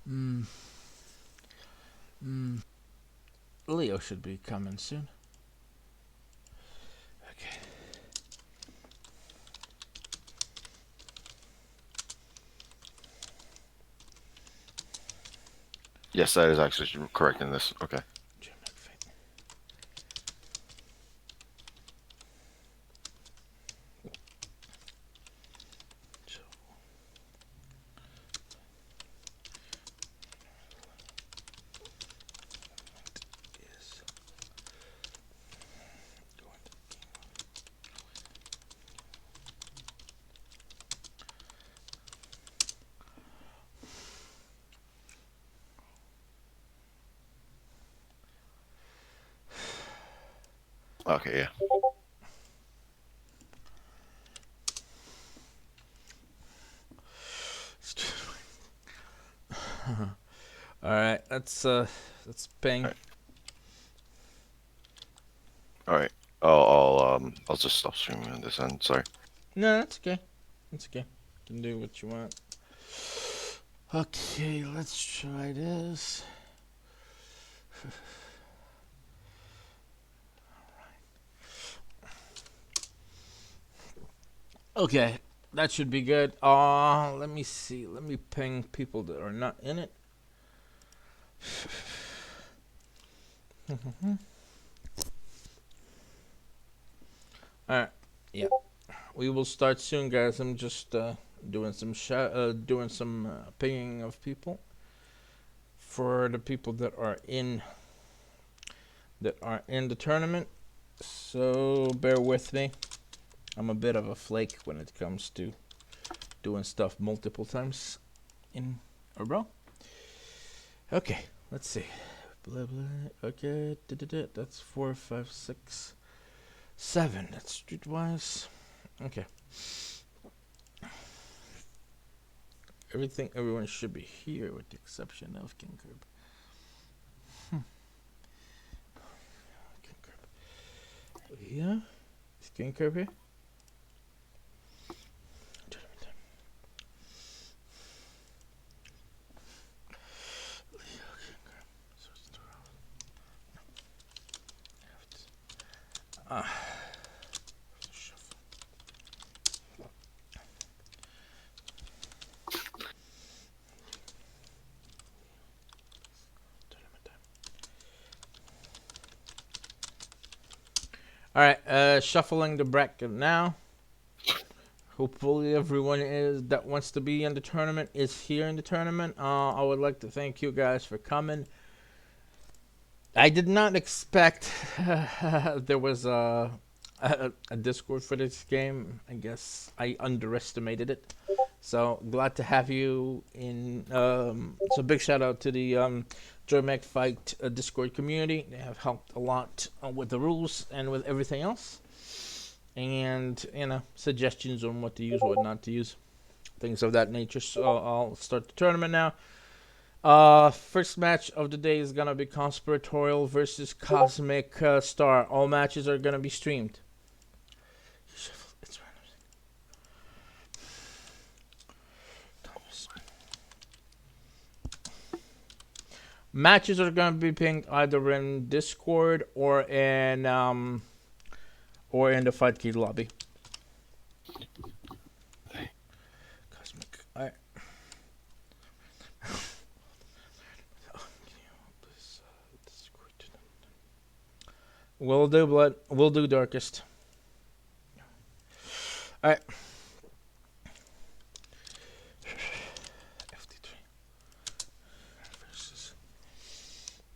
Mm. Mm. Leo should be coming soon. Okay. Yes, that is actually correct in this. Okay. Okay, yeah. All right, let's ping. All right. I'll just stop streaming on this end. Sorry. No, that's okay. That's okay. You can do what you want. Okay, let's try this. Okay, that should be good. Let me see. Let me ping people that are not in it. Alright, yeah. We will start soon, guys. I'm just doing some pinging of people for the people that are in the tournament. So bear with me. I'm a bit of a flake when it comes to doing stuff multiple times in a row. Okay, let's see. Blah, blah. Okay, that's 4, 5, 6, 7. That's streetwise. Okay. Everyone should be here with the exception of King Kirby. King Kirby. Yeah? Is King Kirby? Alright, shuffling the bracket now. Hopefully everyone is that wants to be in the tournament is here in the tournament. I would like to thank you guys for coming. I did not expect there was a Discord for this game. I guess I underestimated it. So glad to have you in. So big shout out to the Mech Fight Discord community. They have helped a lot with the rules and with everything else. And suggestions on what to use, what not to use, things of that nature. So I'll start the tournament now. First match of the day is gonna be Conspiratorial versus Cosmic Star. All matches are gonna be streamed. It's Matches are gonna be pinged either in Discord or in the Fightcade lobby. Cosmic. Alright. Will do, blood. Will do, darkest. Alright.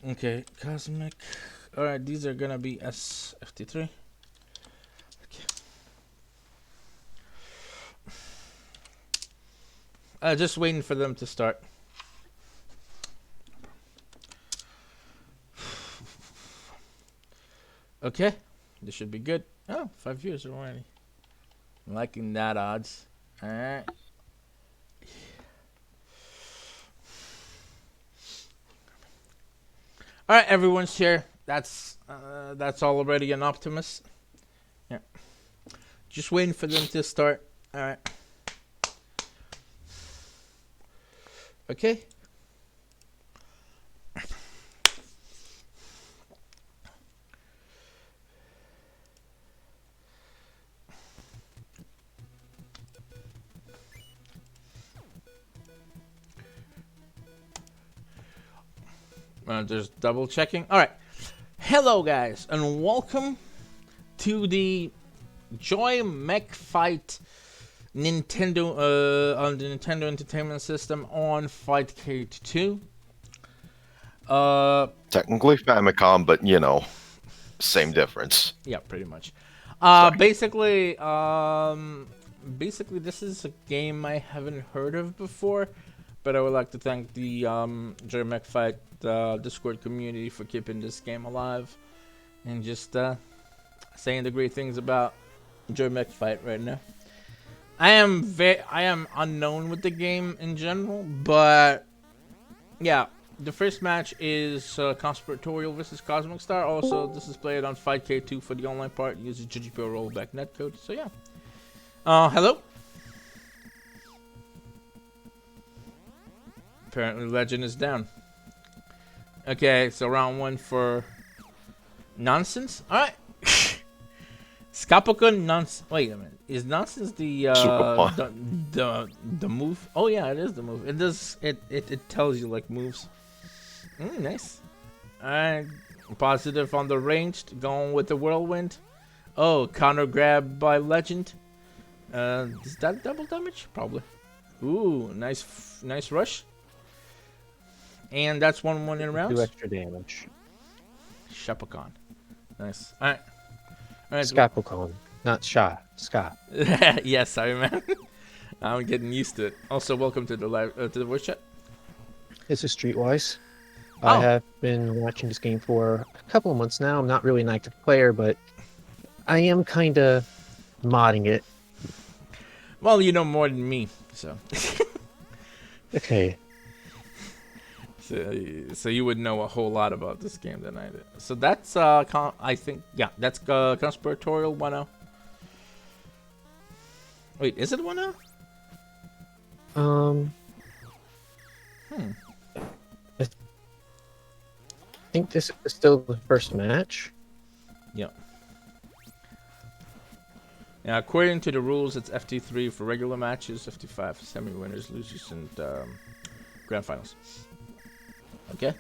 Okay, Cosmic. Alright, these are gonna be SFT3. Okay. Just waiting for them to start. Okay, this should be good. Oh, 5 years already. I'm liking that odds. Alright. Alright, everyone's here. That's already an Optimus. Yeah. Just waiting for them to start. Alright. Okay. Just double checking. All right. Hello, guys, and welcome to the Joy Mech Fight Nintendo on the Nintendo Entertainment System on Fightcade 2. Technically Famicom, but you know, same difference. Yeah, pretty much. Sorry. Basically, this is a game I haven't heard of before, but I would like to thank the Joy Mech Fight Discord community for keeping this game alive and just saying the great things about Joy Mech Fight right now. I am unknown with the game in general, but yeah, the first match is Conspiratorial versus Cosmic Star. Also, this is played on Fightcade 2 for the online part. Uses GGPO rollback netcode. So yeah. Hello. Apparently, Legend is down. Okay, so round 1 for nonsense. All right. Skapokun nonsense. Wait a minute. Is nonsense the move? Oh yeah, it is the move. It does. It tells you like moves. Nice. Alright. Positive on the ranged. Going with the whirlwind. Oh, counter grab by Legend. Is that double damage? Probably. Ooh, nice rush. And that's 1-1 in rounds. 2 extra damage. Shapokon. Nice. Alright. Scapocon, not Sha. Ska. Yes, I remember. I'm getting used to it. Also, welcome to the live to the voice chat. This is Streetwise. Oh. I have been watching this game for a couple of months now. I'm not really an active player, but I am kind of modding it. Well, you know more than me, so. Okay. So you would know a whole lot about this game than I did. So that's I think that's Conspiratorial 1-0. Wait, is it 1-0? I think this is still the first match. Yeah. Now, according to the rules, it's FT3 for regular matches, FT5 for semi-winners, losers, and grand finals. Okay.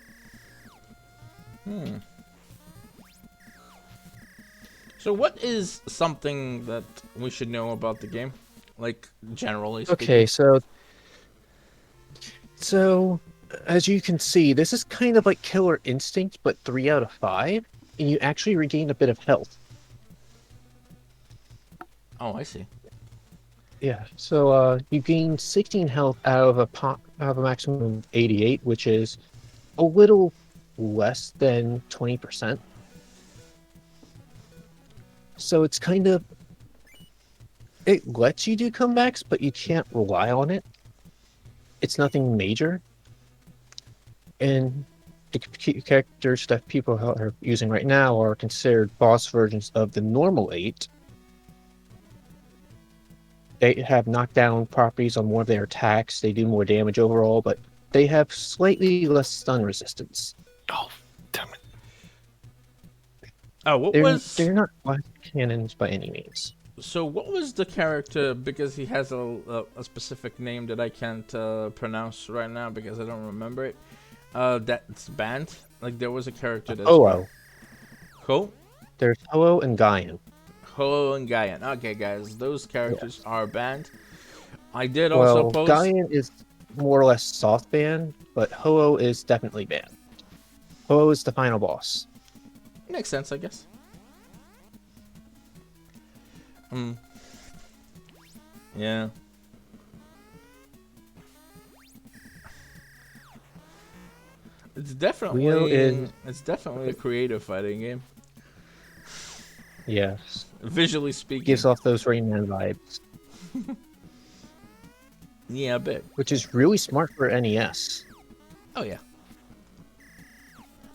So what is something that we should know about the game? Like, generally speaking? Okay, so as you can see, this is kind of like Killer Instinct, but 3 out of 5, and you actually regain a bit of health. Oh, I see. Yeah, so you gain 16 health out of a maximum of 88, which is a little less than 20%. So it's kind of... It lets you do comebacks, but you can't rely on it. It's nothing major. And the characters that people are using right now are considered boss versions of the normal 8. They have knockdown properties on more of their attacks. They do more damage overall, but they have slightly less stun resistance. Oh, damn it. Oh, They're not black cannons by any means. So what was the character, because he has a specific name that I can't pronounce right now because I don't remember it, that's banned? Like, there was a character that's... Ho-Oh. Who? There's Ho-Oh and Gaian. Ho and Gaian. Okay, guys, those characters are banned. I did also post... Gaian is more or less soft banned, but Ho-Oh is definitely banned. Ho-Oh is the final boss. Makes sense, I guess. Yeah. It's definitely a creative fighting game. Yes. Visually speaking. Gives off those Rayman vibes. Yeah, a bit. Which is really smart for NES. Oh, yeah.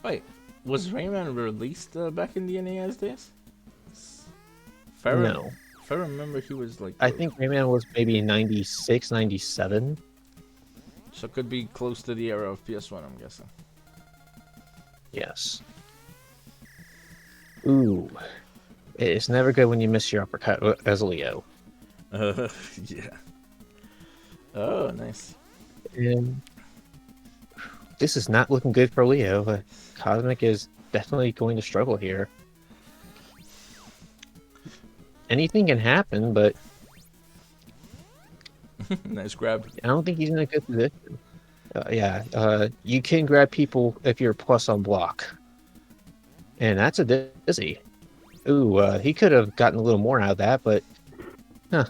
Wait, was Rayman released back in the NES days? No. If I remember, he was like... I think Rayman was maybe 96, 97. So it could be close to the era of PS1, I'm guessing. Yes. Ooh. It's never good when you miss your uppercut as Leo. Yeah. Oh, nice. And this is not looking good for Leo. Cosmic is definitely going to struggle here. Anything can happen, but Nice grab. I don't think he's in a good position. You can grab people if you're plus on block. And that's a dizzy. Ooh, he could have gotten a little more out of that, but... Huh.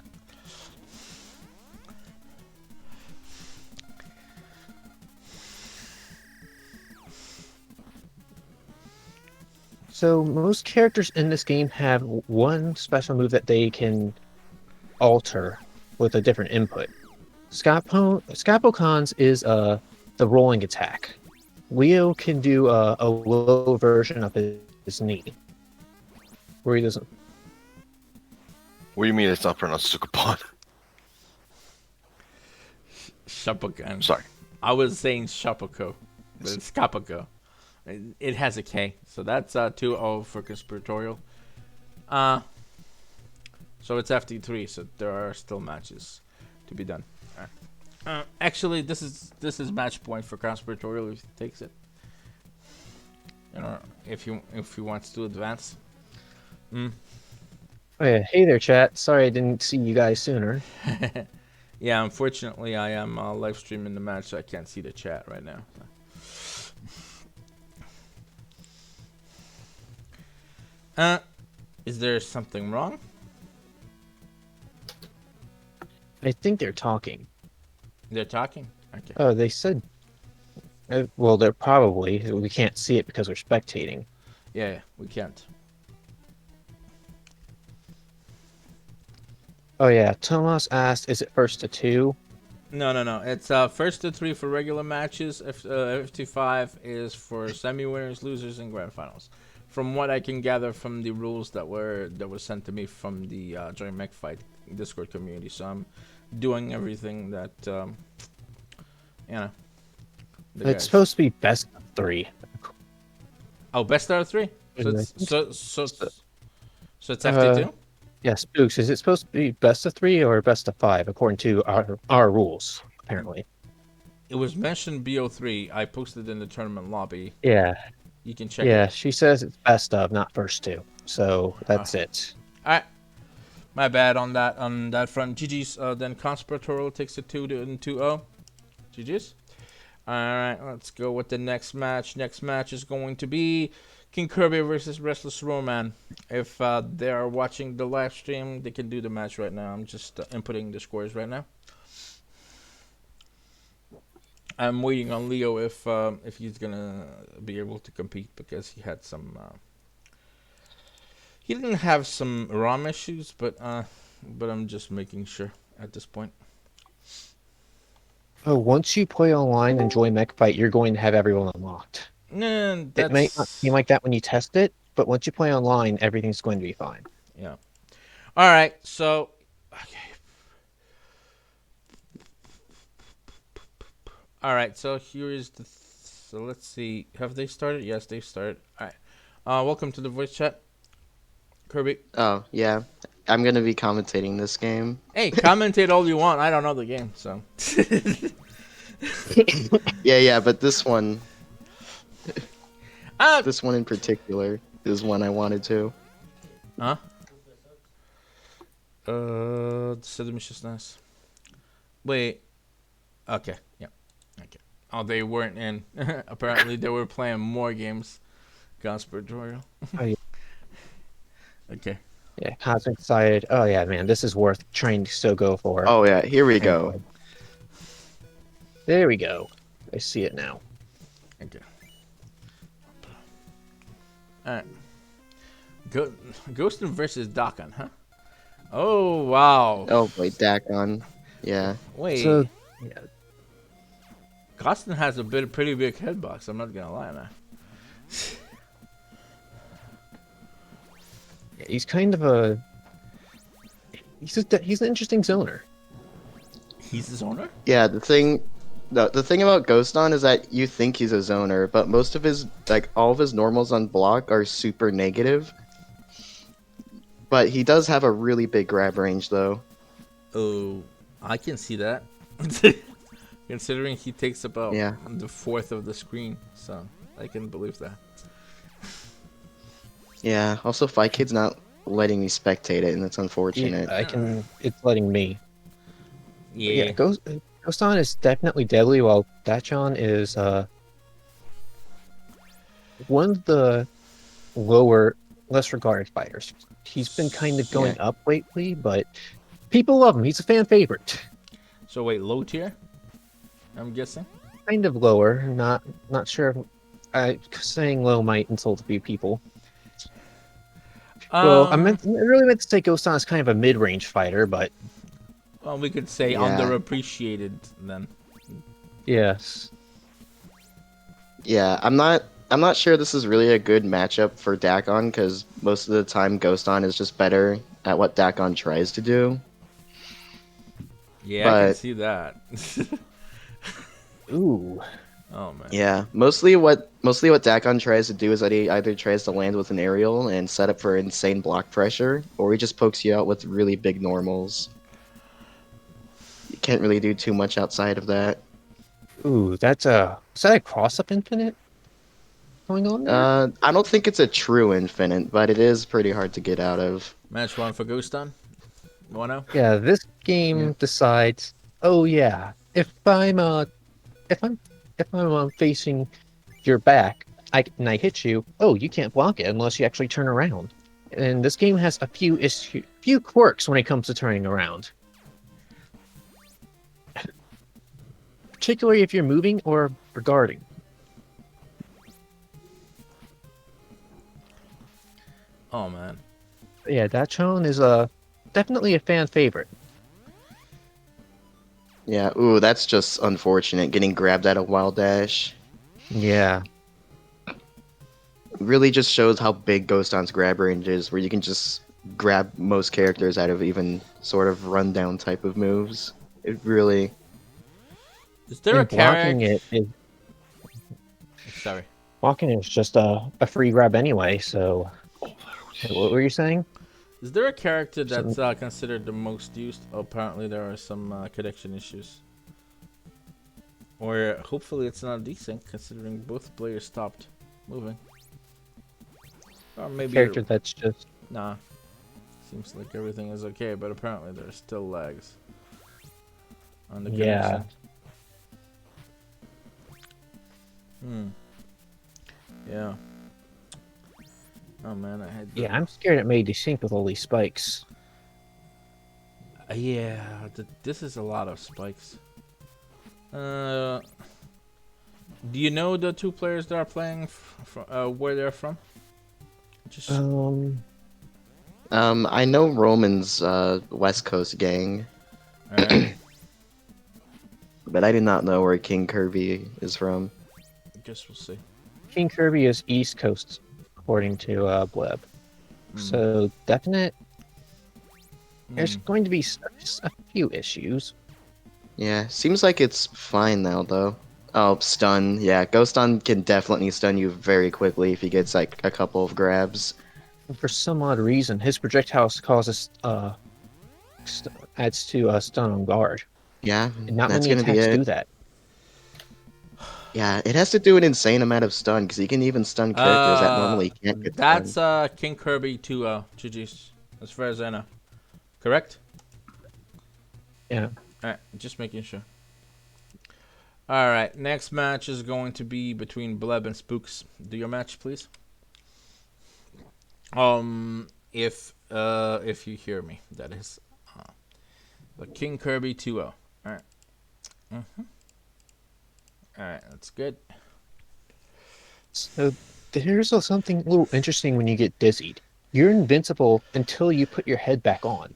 So most characters in this game have one special move that they can alter with a different input. Scapocon's is the rolling attack. Leo can do a low version of his knee, where he doesn't. What do you mean it's not pronounced Sukapon? Shapokan. Sorry. I was saying Shapoko, but it's Kapoko. It has a K, so that's 2-0 for conspiratorial. So it's FT3, so there are still matches to be done. Actually, this is match point for conspiratorial if he takes it. You know, if he wants to advance. Oh yeah, hey there, chat. Sorry I didn't see you guys sooner. Yeah, unfortunately, I am live streaming the match, so I can't see the chat right now. Is there something wrong? I think they're talking. They're talking? Okay. Oh, they said. Well, they're probably. We can't see it because we're spectating. Yeah, we can't. Oh yeah, Tomas asked, "Is it first to 2?" No. It's first to 3 for regular matches. FT5 is for semi-winners, losers, and grand finals. From what I can gather from the rules that were sent to me from the Join Mech Fight Discord community, so I'm doing everything that you know. It's supposed to be best of 3. Oh, best out of 3. So Mhm. it's FT2. Yeah, Spooks. Is it supposed to be best of 3 or best of 5 according to our rules? Apparently. It was mentioned BO3. I posted in the tournament lobby. Yeah. You can check Yeah, it. she says it's best of, not first 2. So that's it. All right. My bad on that front. GG's. Then Conspiratorial takes it 2-0. GG's. All right, let's go with the next match. Next match is going to be King Kirby versus Restless Roman. If they are watching the live stream, they can do the match right now. I'm just inputting the scores right now. I'm waiting on Leo if he's gonna be able to compete because he had some. He didn't have some ROM issues, but I'm just making sure at this point. Oh, once you play online and join Mech Fight, you're going to have everyone unlocked. Nah, It may not seem like that when you test it, but once you play online, everything's going to be fine. Yeah. All right. So, okay. All right. So here is the. So let's see. Have they started? Yes, they've started. All right. Welcome to the voice chat, Kirby. Oh, yeah. I'm going to be commentating this game. Hey, commentate all you want. I don't know the game, so. Yeah, but this one, Ah. this one in particular is one I wanted to. Huh? 7-16. Wait. Okay. Yeah. Okay. Oh, they weren't in. Apparently, they were playing more games. Conspiratorial. Oh, yeah. Okay. Yeah, Cosmic decided, oh yeah, man, this is worth trying to still go for. Oh, yeah, here we go. There we go. I see it now. Okay. Alright. Ghostin versus Dakan, huh? Oh, wow. Oh, boy, Dakon. Yeah. Wait. So, yeah. Ghostin has a pretty big headbox, I'm not gonna lie now. He's kind of a... He's an interesting zoner. He's his owner? Yeah, the thing about Ghoston is that you think he's a zoner, but most of his, all of his normals on block are super negative. But he does have a really big grab range, though. Oh, I can see that. Considering he takes about Yeah. the fourth of the screen, so I can believe that. Yeah. Also, Fightcade's not letting me spectate it, and it's Yeah, unfortunate. I can. It's letting me. But yeah, Yeah. Ghoston is definitely deadly, while Dachon is one of the lower, less regarded fighters. He's been kind of going Yeah. up lately, but people love him. He's a fan favorite. So wait, low tier? I'm guessing. Kind of lower. Not sure. Saying low might insult a few people. Well, I really meant to say Ghoston is kind of a mid-range fighter, but Well, we could say Yeah. underappreciated then. yes. Yeah. I'm not sure this is really a good matchup for Dakon because most of the time Ghoston is just better at what Dakon tries to do. Yeah, I can But- see that. Ooh. Oh man. Yeah, mostly what Dakon tries to do is that he either tries to land with an aerial and set up for insane block pressure, or he just pokes you out with really big normals. You can't really do too much outside of that. Ooh, that's is that a cross-up infinite going on there? I don't think it's a true infinite, but it is pretty hard to get out of. Match one for Ghoston. 1-0. Yeah, this game Yeah. decides. Oh yeah, if I'm facing your back, and I hit you. Oh, you can't block it unless you actually turn around. And this game has a few quirks when it comes to turning around. Particularly if you're moving or guarding. Oh man. Yeah, Dachon is definitely a fan favorite. Yeah, ooh, that's just unfortunate, getting grabbed at a wild dash. Yeah. Really just shows how big Ghoston's grab range is, where you can just grab most characters out of even sort of rundown type of moves. It really... Is there a And blocking character? it is Sorry. blocking is just a free grab anyway. So, what were you saying? Is there a character Some- that's considered the most used? Oh, apparently there are some connection issues. Or hopefully it's not decent considering both players stopped moving. Or maybe Character that's just nah. Seems like everything is okay, but apparently there's still lags on the Yeah. connection. Yeah. Oh man, I had. yeah. I'm scared it may desync with all these spikes. Yeah, this is a lot of spikes. Do you know the two players that are playing where they're from? Just I know Roman's West Coast gang, alright. but I did not know where King Kirby is from. Guess we'll see. King Kirby is East Coast, according to Bleb. So definite. There's going to be just a few issues. Yeah, seems like it's fine now though. Oh, stun. Yeah, Ghoston can definitely stun you very quickly if he gets like a couple of grabs. For some odd reason, his projectiles causes adds to stun on guard, Yeah, and not that's many gonna be attacks it. do that. Yeah, it has to do an insane amount of stun because he can even stun characters that normally can't get That's stunned. King Kirby 2 GG's, as far as I know. Correct? Yeah. Alright, just making sure. Alright, next match is going to be between Bleb and Spooks. Do your match, please. If you hear me, that is. But King Kirby 2-0. Alright. Alright, that's good. So there's something a little interesting when you get dizzied. You're invincible until you put your head back on.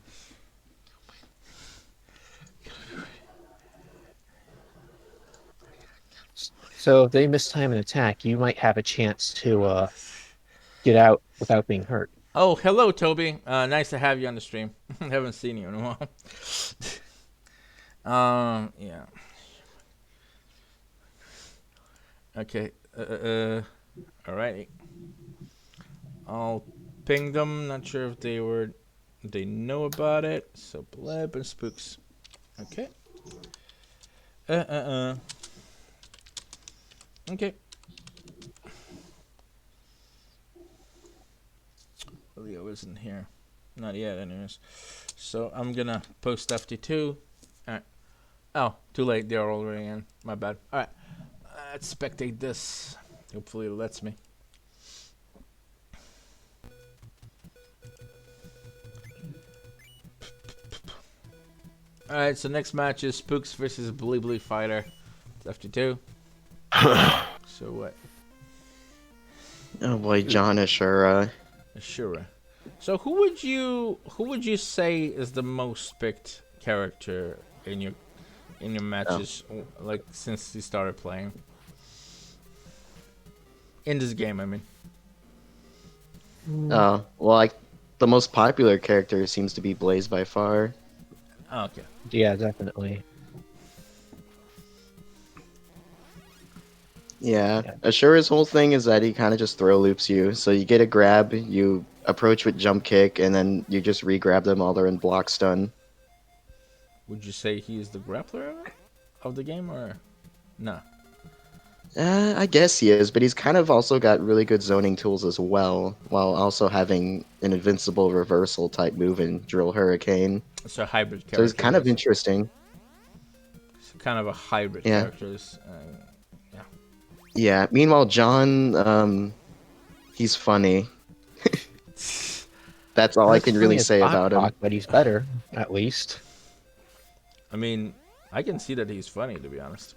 So if they mistime an attack, you might have a chance to get out without being hurt. Oh, hello, Toby. Nice to have you on the stream. Haven't seen you in a while. Yeah. Okay. Alrighty. I'll ping them. Not sure if they know about it. So Bleb and Spooks. Okay. Okay. Leo isn't here. Not yet, anyways. So I'm gonna post FT2. Alright. Oh, too late. They're already in. My bad. Alright. Let's spectate this. Hopefully it lets me. Alright, so next match is Spooks versus Blee Fighter. It's FT2. So what? Oh boy, John Ashura. Ashura. So who would you say is the most picked character in your matches, like since you started playing? In this game, I mean. Well, like the most popular character seems to be Blaze by far. Oh, okay. Yeah, definitely. Yeah. Yeah. Ashura's whole thing is that he kind of just throw loops you. So you get a grab, you approach with jump kick, and then you just re-grab them while they're in block stun. Would you say he is the grappler of the game, or no? I guess he is, but he's kind of also got really good zoning tools as well, while also having an invincible reversal type move in Drill Hurricane. It's a hybrid character. So it's kind of yes. interesting. It's kind of a hybrid Yeah. characters. Yeah. Meanwhile, John, he's funny. That's all I can really say about him. But he's better, at least. I mean, I can see that he's funny, to be honest.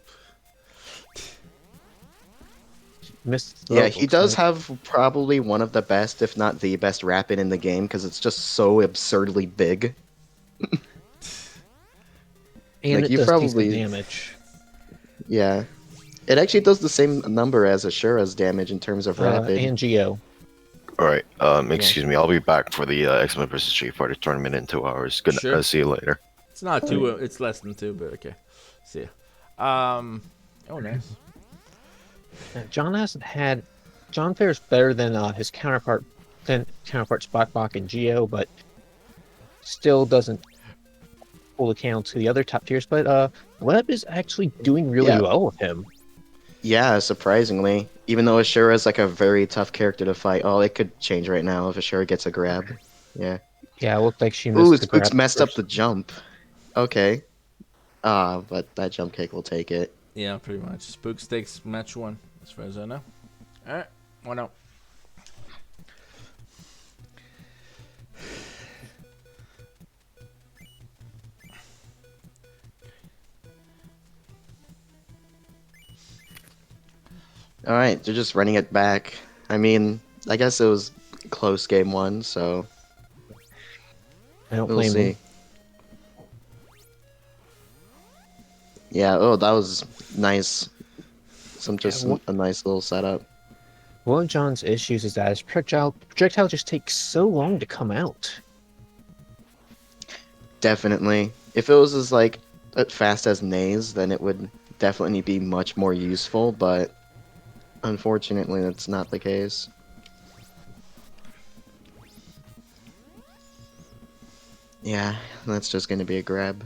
Yeah, he does have probably one of the best, if not the best, rapid in the game because it's just so absurdly big. And like, it you does probably- decent damage. Yeah. It actually does the same number as Ashura's damage in terms of rapid. And Geo. Alright, excuse me, I'll be back for the X-Men vs. Street Fighter tournament in 2 hours. Good. Sure. See you later. It's not two. It's less than 2, but okay. See ya. Oh, nice. John fares better than his counterparts Spock and Geo, but still doesn't fully count to the other top tiers. But Webb is actually doing really Yeah. well with him. Yeah, surprisingly. Even though Ashura's like a very tough character to fight. Oh, it could change right now if Ashura gets a grab. Yeah. Yeah, it looked like she missed Ooh, the Spook's grab messed up first. the jump. Okay. But that jump kick will take it. Yeah, pretty much. Spooks takes match 1, as far as I know. Alright, 1-0. Alright, they're just running it back. I mean, I guess it was close game 1, so I don't we'll blame see. him. Yeah, oh, that was nice. Yeah, A nice little setup. One of John's issues is that his projectile just takes so long to come out. Definitely. If it was as like as fast as Nays, then it would definitely be much more useful, but unfortunately that's not the case. Yeah, that's just gonna be a grab.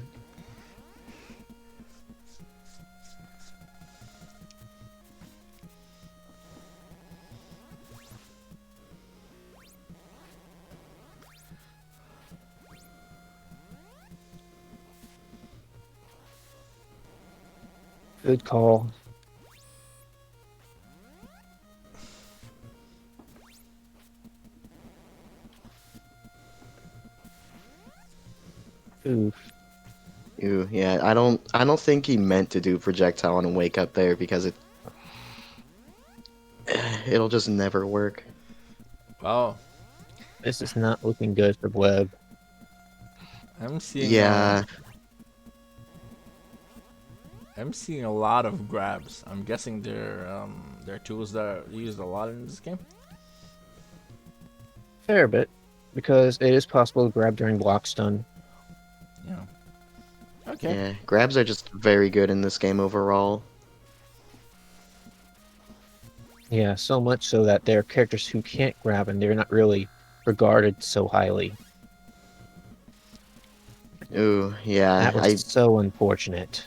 Good call. Oof. Ew, yeah, I don't think he meant to do projectile on a wake up there because it'll just never work. Well, This is not looking good for Webb. I'm seeing. Yeah. I'm seeing a lot of grabs. I'm guessing they're tools that are used a lot in this game. Fair bit, because it is possible to grab during block stun. Yeah. Okay. Yeah, grabs are just very good in this game overall. Yeah, so much so that there are characters who can't grab and they're not really regarded so highly. Ooh, yeah, That was so unfortunate.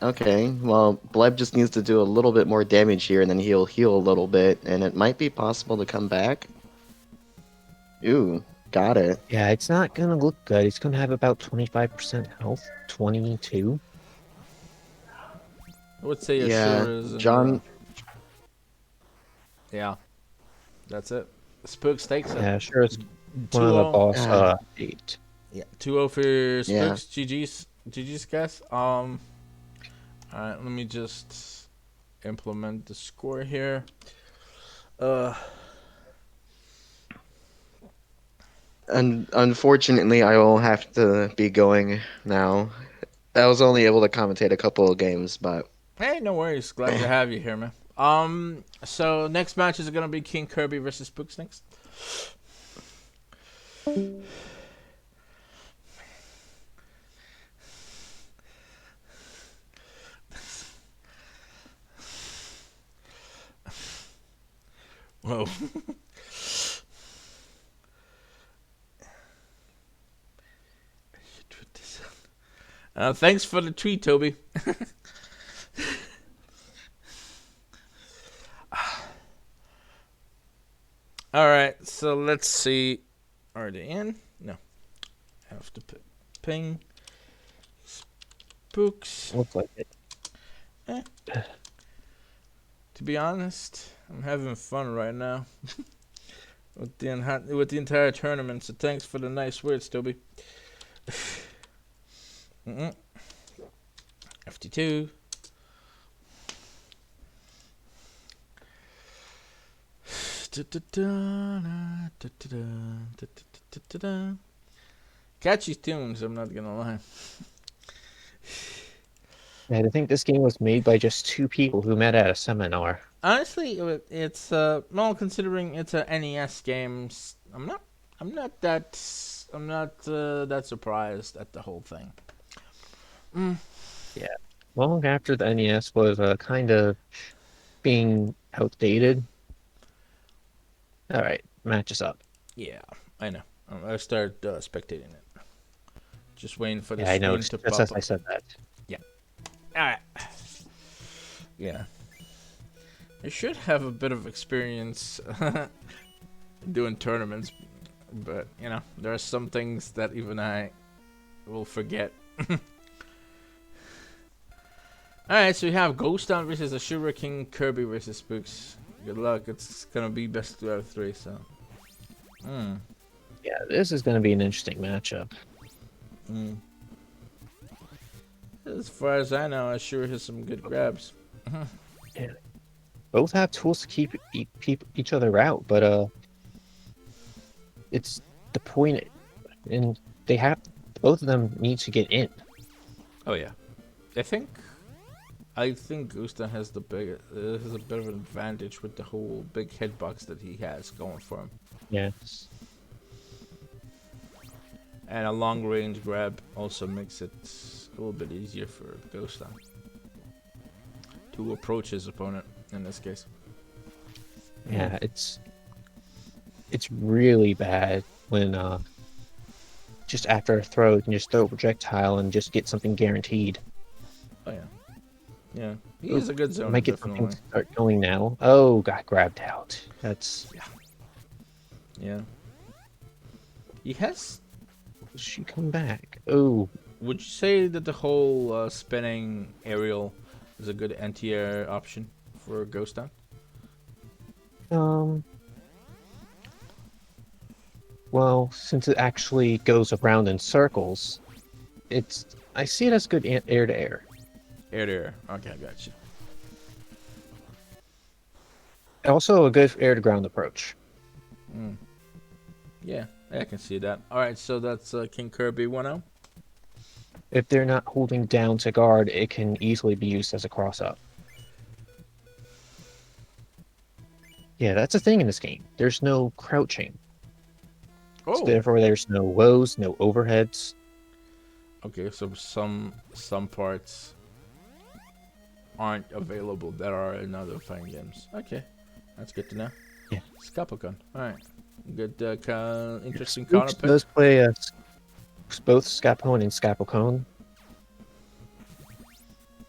Okay, well, Bleb just needs to do a little bit more damage here, and then he'll heal a little bit, and it might be possible to come back. Ooh, got it. Yeah, it's not gonna look good. It's gonna have about 25% health, 22. I would say Yeah, Ashura's in the... John. Yeah, that's it. Spook stakes it. Yeah, sure. It's one of the 2-0. boss. Ah. 8. Yeah, 2-0 for Yeah. Spooks. GG's, guys. Alright, let me just implement the score here. And unfortunately, I will have to be going now. I was only able to commentate a couple of games, but Hey, no worries. Glad to have you here, man. So next match is gonna be King Kirby versus Spooks next. Whoa. Thanks for the tweet, Toby. Alright, so let's see. Are they in? No. I have to ping. Spooks. Looks like it. To be honest, I'm having fun right now with the entire tournament. So thanks for the nice words, Toby. FT2. Catchy tunes, I'm not gonna lie. And I think this game was made by just 2 people who met at a seminar. Honestly, it's well, considering it's a NES game, I'm not that surprised at the whole thing. Yeah. Long after the NES was kind of being outdated. All right, match is up. Yeah, I know. I started spectating it. Just waiting for the Yeah, I know. screen to Just pop as up. I said that. Alright. Yeah. I should have a bit of experience doing tournaments, but, you know, there are some things that even I will forget. Alright, so we have Ghost Town versus Ashura, King Kirby versus Spooks. Good luck. It's gonna be best 2 out of 3, so. Yeah, this is going to be an interesting matchup. As far as I know, Ashura has some good grabs. Yeah. Both have tools to keep each other out, but it's the point, and both of them need to get in. Oh yeah, I think Gusta has a bit of an advantage with the whole big hitbox that he has going for him, Yes. and a long range grab also makes it a little bit easier for Gusta to approach his opponent in this case. Yeah, it's really bad when just after a throw you can just throw a projectile and just get something guaranteed. Oh yeah, yeah, he is a good zoner, Might get definitely. something to start going now. Oh, got grabbed out. That's Yeah, he has. she come back. Oh, Would you say that the whole spinning aerial is a good anti-air option for Ghost Town? well, since it actually goes around in circles, I see it as good air to air. Air to air. Okay, I got you. Also a good air to ground approach. Yeah, I can see that. All right, so that's King Kirby 1-0. If they're not holding down to guard, it can easily be used as a cross-up. Yeah, that's a thing in this game. There's no crouching. Oh, So therefore, there's no lows, no overheads. okay. So some parts aren't available that are in other fighting games. Okay, that's good to know. Yeah. Scapocon. All right, good. Interesting Spooks counter pick. does play both Scapone and Scapocone.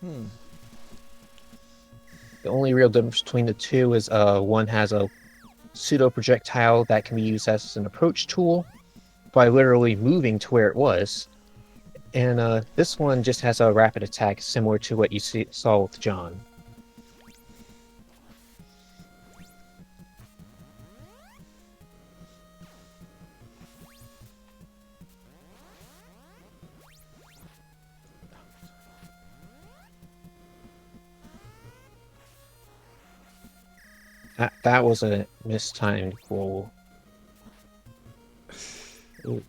Hmm. The only real difference between the two is one has a pseudo projectile that can be used as an approach tool by literally moving to where it was, and this one just has a rapid attack similar to what you saw with John. That was a mistimed roll. Ooh.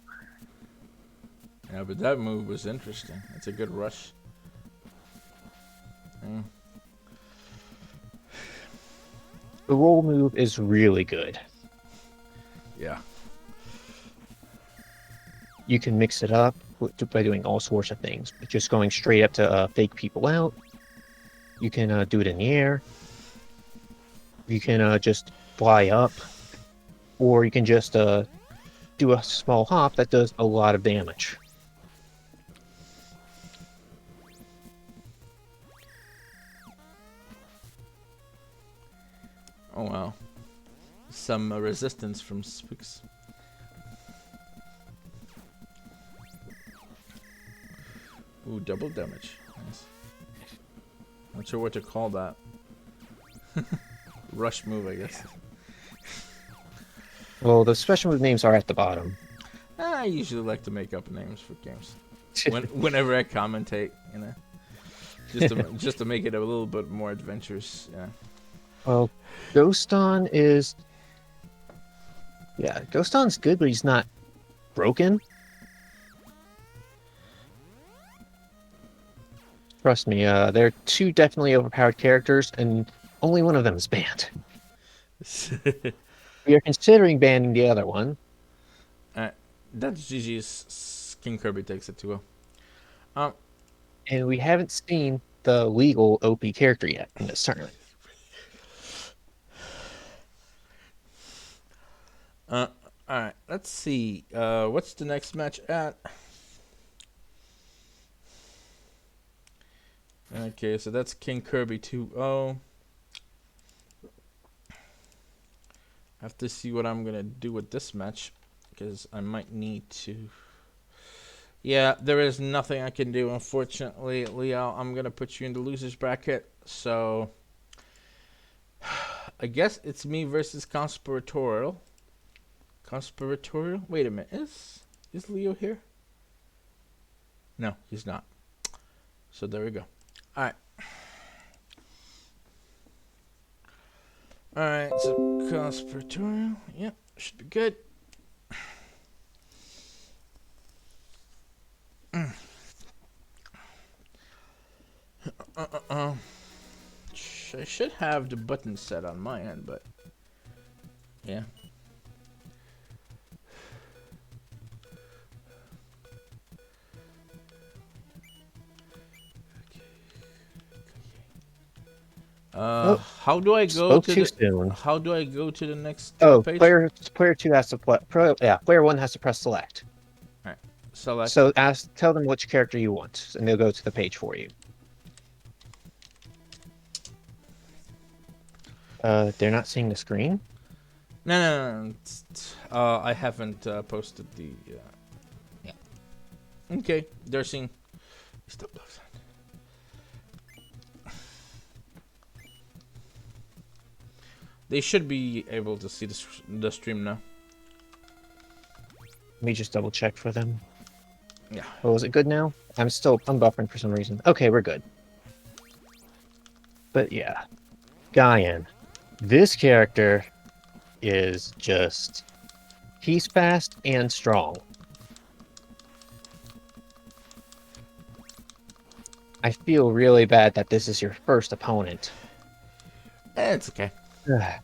Yeah, but that move was interesting. It's a good rush. Yeah. The roll move is really good. Yeah. You can mix it up by doing all sorts of things. Just going straight up to fake people out. You can do it in the air. You can just fly up. Or you can just do a small hop that does a lot of damage. Oh wow. Some resistance from Spooks. Ooh, double damage. Nice. Not sure what to call that. Rush move, I guess. Well, the special move names are at the bottom. I usually like to make up names for games. Whenever I commentate, you know. Just to make it a little bit more adventurous, yeah. Well, Ghoston is... Yeah, Ghoston's good, but he's not broken. Trust me, they're two definitely overpowered characters, and only one of them is banned. We are considering banning the other one. That's GG's. King Kirby takes it too well. And we haven't seen the legal OP character yet in this tournament. Alright, let's see. What's the next match at? Okay, so that's King Kirby 2-0. Have to see what I'm gonna do with this match, because I might need to. Yeah, there is nothing I can do, unfortunately, Leo. I'm gonna put you in the losers bracket, so I guess it's me versus Conspiratorial. Conspiratorial? Wait a minute, is Leo here? No, he's not. So there we go. Alright. Alright, so Conspiratorial. Yep, should be good. I should have the button set on my end, but yeah. How do I go to the? Soon. How do I go to the next page? Player 2 has to player 1 has to press select. Alright, select. So tell them which character you want, and they'll go to the page for you. They're not seeing the screen? No. I haven't posted the. Yeah. Okay, they're seeing. Stop those. They should be able to see the stream now. Let me just double check for them. Yeah. Oh, is it good now? I'm buffering for some reason. Okay, we're good. But yeah, Gaian. This character is just... He's fast and strong. I feel really bad that this is your first opponent. It's okay. The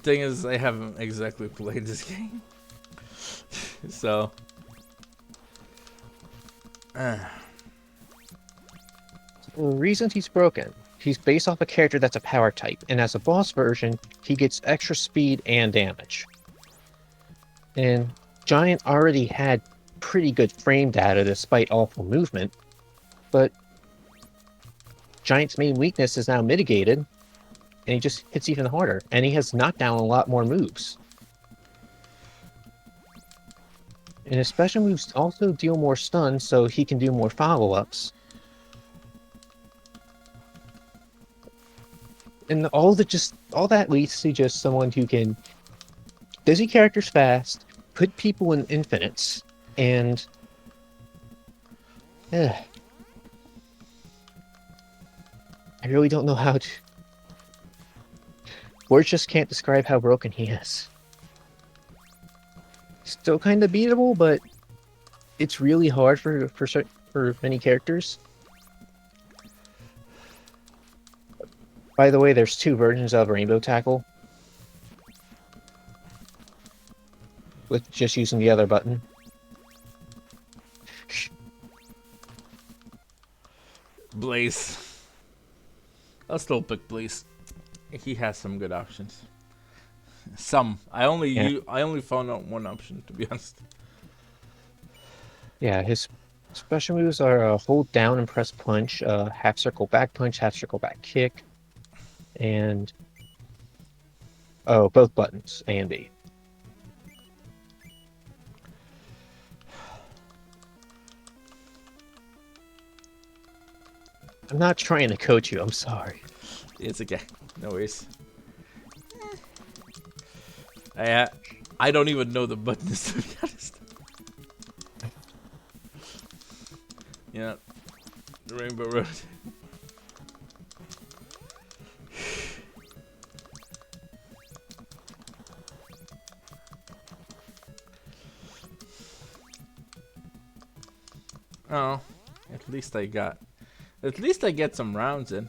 thing is, I haven't exactly played this game. So... The reason he's broken, he's based off a character that's a power type, and as a boss version, he gets extra speed and damage. And Giant already had pretty good frame data despite awful movement, but Giant's main weakness is now mitigated, and he just hits even harder. And he has knockdown a lot more moves. And his special moves also deal more stun, so he can do more follow-ups. And all that leads to just someone who can dizzy characters fast, put people in infinites, and I really don't know how to. Words just can't describe how broken he is. Still kind of beatable, but it's really hard for many characters. By the way, there's 2 versions of Rainbow Tackle, with just using the other button. Blaze. I'll still pick Blaze. He has some good options. Some. I only found out one option, to be honest. Yeah, his special moves are hold down and press punch, half circle back punch, half circle back kick, and both buttons, A and B. I'm not trying to coach you, I'm sorry. It's okay. No worries. I don't even know the buttons, to be honest. Yeah. The Rainbow Road. Oh, at least I get some rounds in.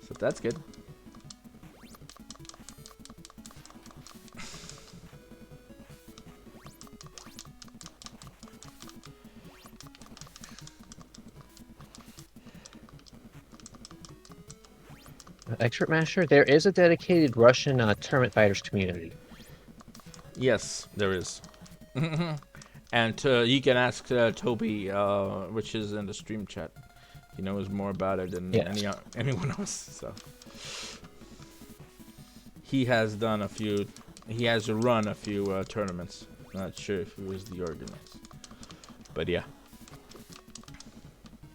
So that's good. Expert Master, there is a dedicated Russian tournament fighters community. Yes, there is. And you can ask Toby, which is in the stream chat. He knows more about it than anyone else. So he has run a few tournaments. Not sure if he was the organizer, but yeah.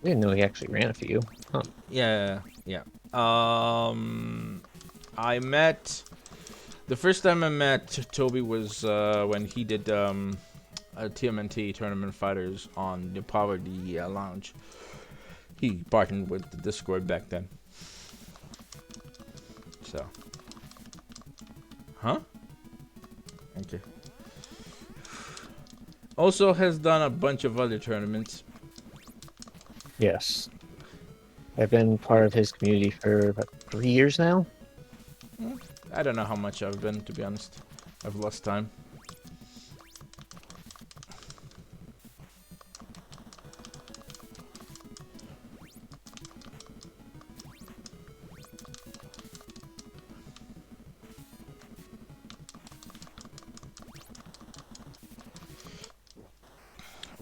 I didn't know he actually ran a few. Huh. Yeah. The first time I met Toby was when he did a TMNT Tournament Fighters on the Poverty Lounge. He partnered with the Discord back then. So. Huh? Okay. Also has done a bunch of other tournaments. Yes. I've been part of his community for about 3 years now. I don't know how much I've been, to be honest. I've lost time.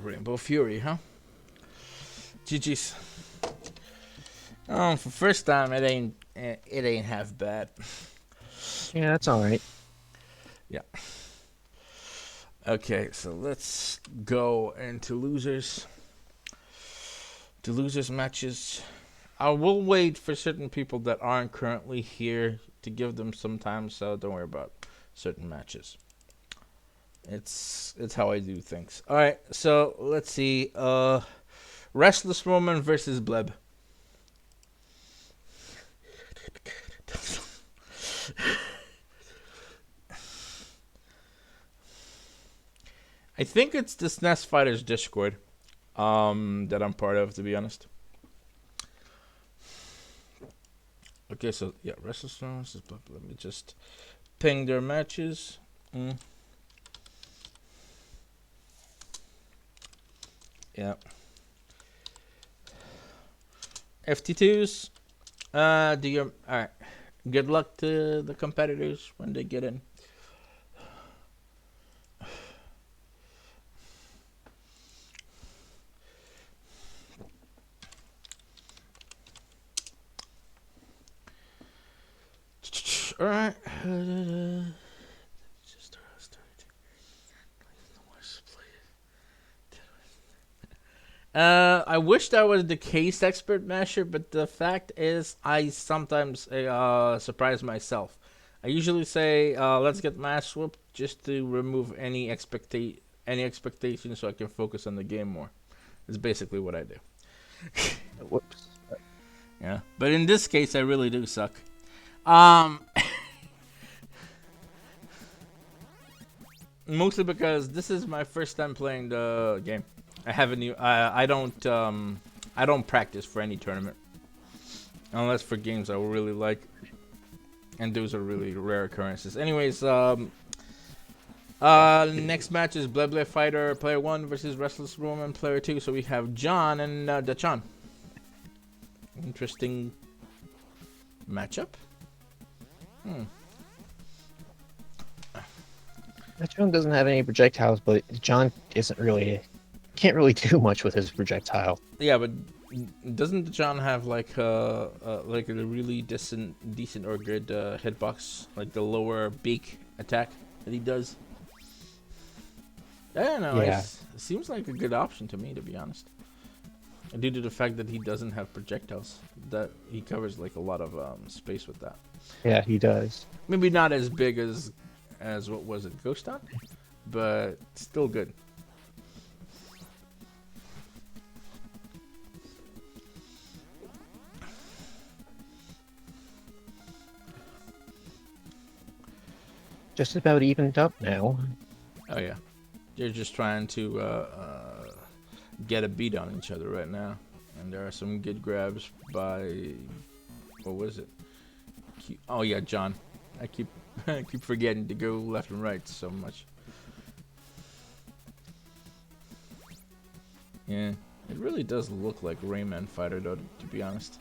Rainbow Fury, huh? GG's. For first time, it ain't half bad. Yeah, that's all right. Yeah. Okay, so let's go into losers. The losers matches. I will wait for certain people that aren't currently here to give them some time, so don't worry about certain matches. It's how I do things. All right, so let's see. Restless Woman versus Bleb. I think it's the SNES Fighters Discord that I'm part of, to be honest. Okay, so yeah, Restless Woman versus Bleb. Let me just ping their matches. Yeah. FT2s. Alright. Good luck to the competitors when they get in. All right. I wish that was the case, Expert Masher, but the fact is, I sometimes surprise myself. I usually say, "Let's get mass whooped," just to remove any expectation, so I can focus on the game more. It's basically what I do. Whoops. Yeah, but in this case, I really do suck. Um, Mostly because this is my first time playing the game. I haven't. I don't practice for any tournament, unless for games I really like, and those are really rare occurrences. Anyways, next match is Bleh Bleh Fighter Player 1 versus Restless Roman Player 2. So we have John and Dachan. Interesting matchup. John doesn't have any projectiles, but John can't really do much with his projectile. Yeah, but doesn't John have like a really decent or good hitbox, like the lower beak attack that he does? I don't know. Yeah. It seems like a good option to me, to be honest. Due to the fact that he doesn't have projectiles, that he covers like a lot of space with that. Yeah, he does. Maybe not as big as what was it, Ghost Dog, but still good. Just about evened up now. Oh yeah, they're just trying to get a beat on each other right now, and there are some good grabs by what was it? Oh yeah, John. I keep forgetting to go left and right so much. Yeah, it really does look like Rayman Fighter though, to be honest.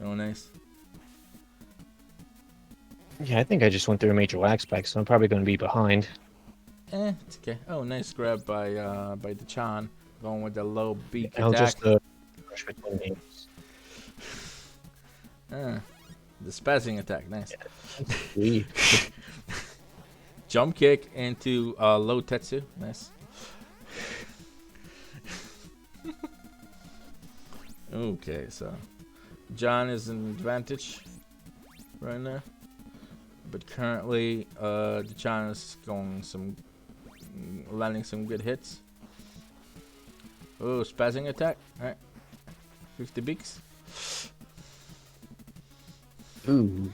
Oh nice. Yeah, I think I just went through a major wax pack, so I'm probably going to be behind. It's okay. Oh, nice grab by Dachan, going with the low beak I'll attack. just rush between games. The spazzing attack, nice. Sweet. Jump kick into low Tetsu, nice. Okay, so John is an advantage right now, but currently Dachan is landing some good hits. Oh, spazzing attack, alright. 50 beaks. Ooh.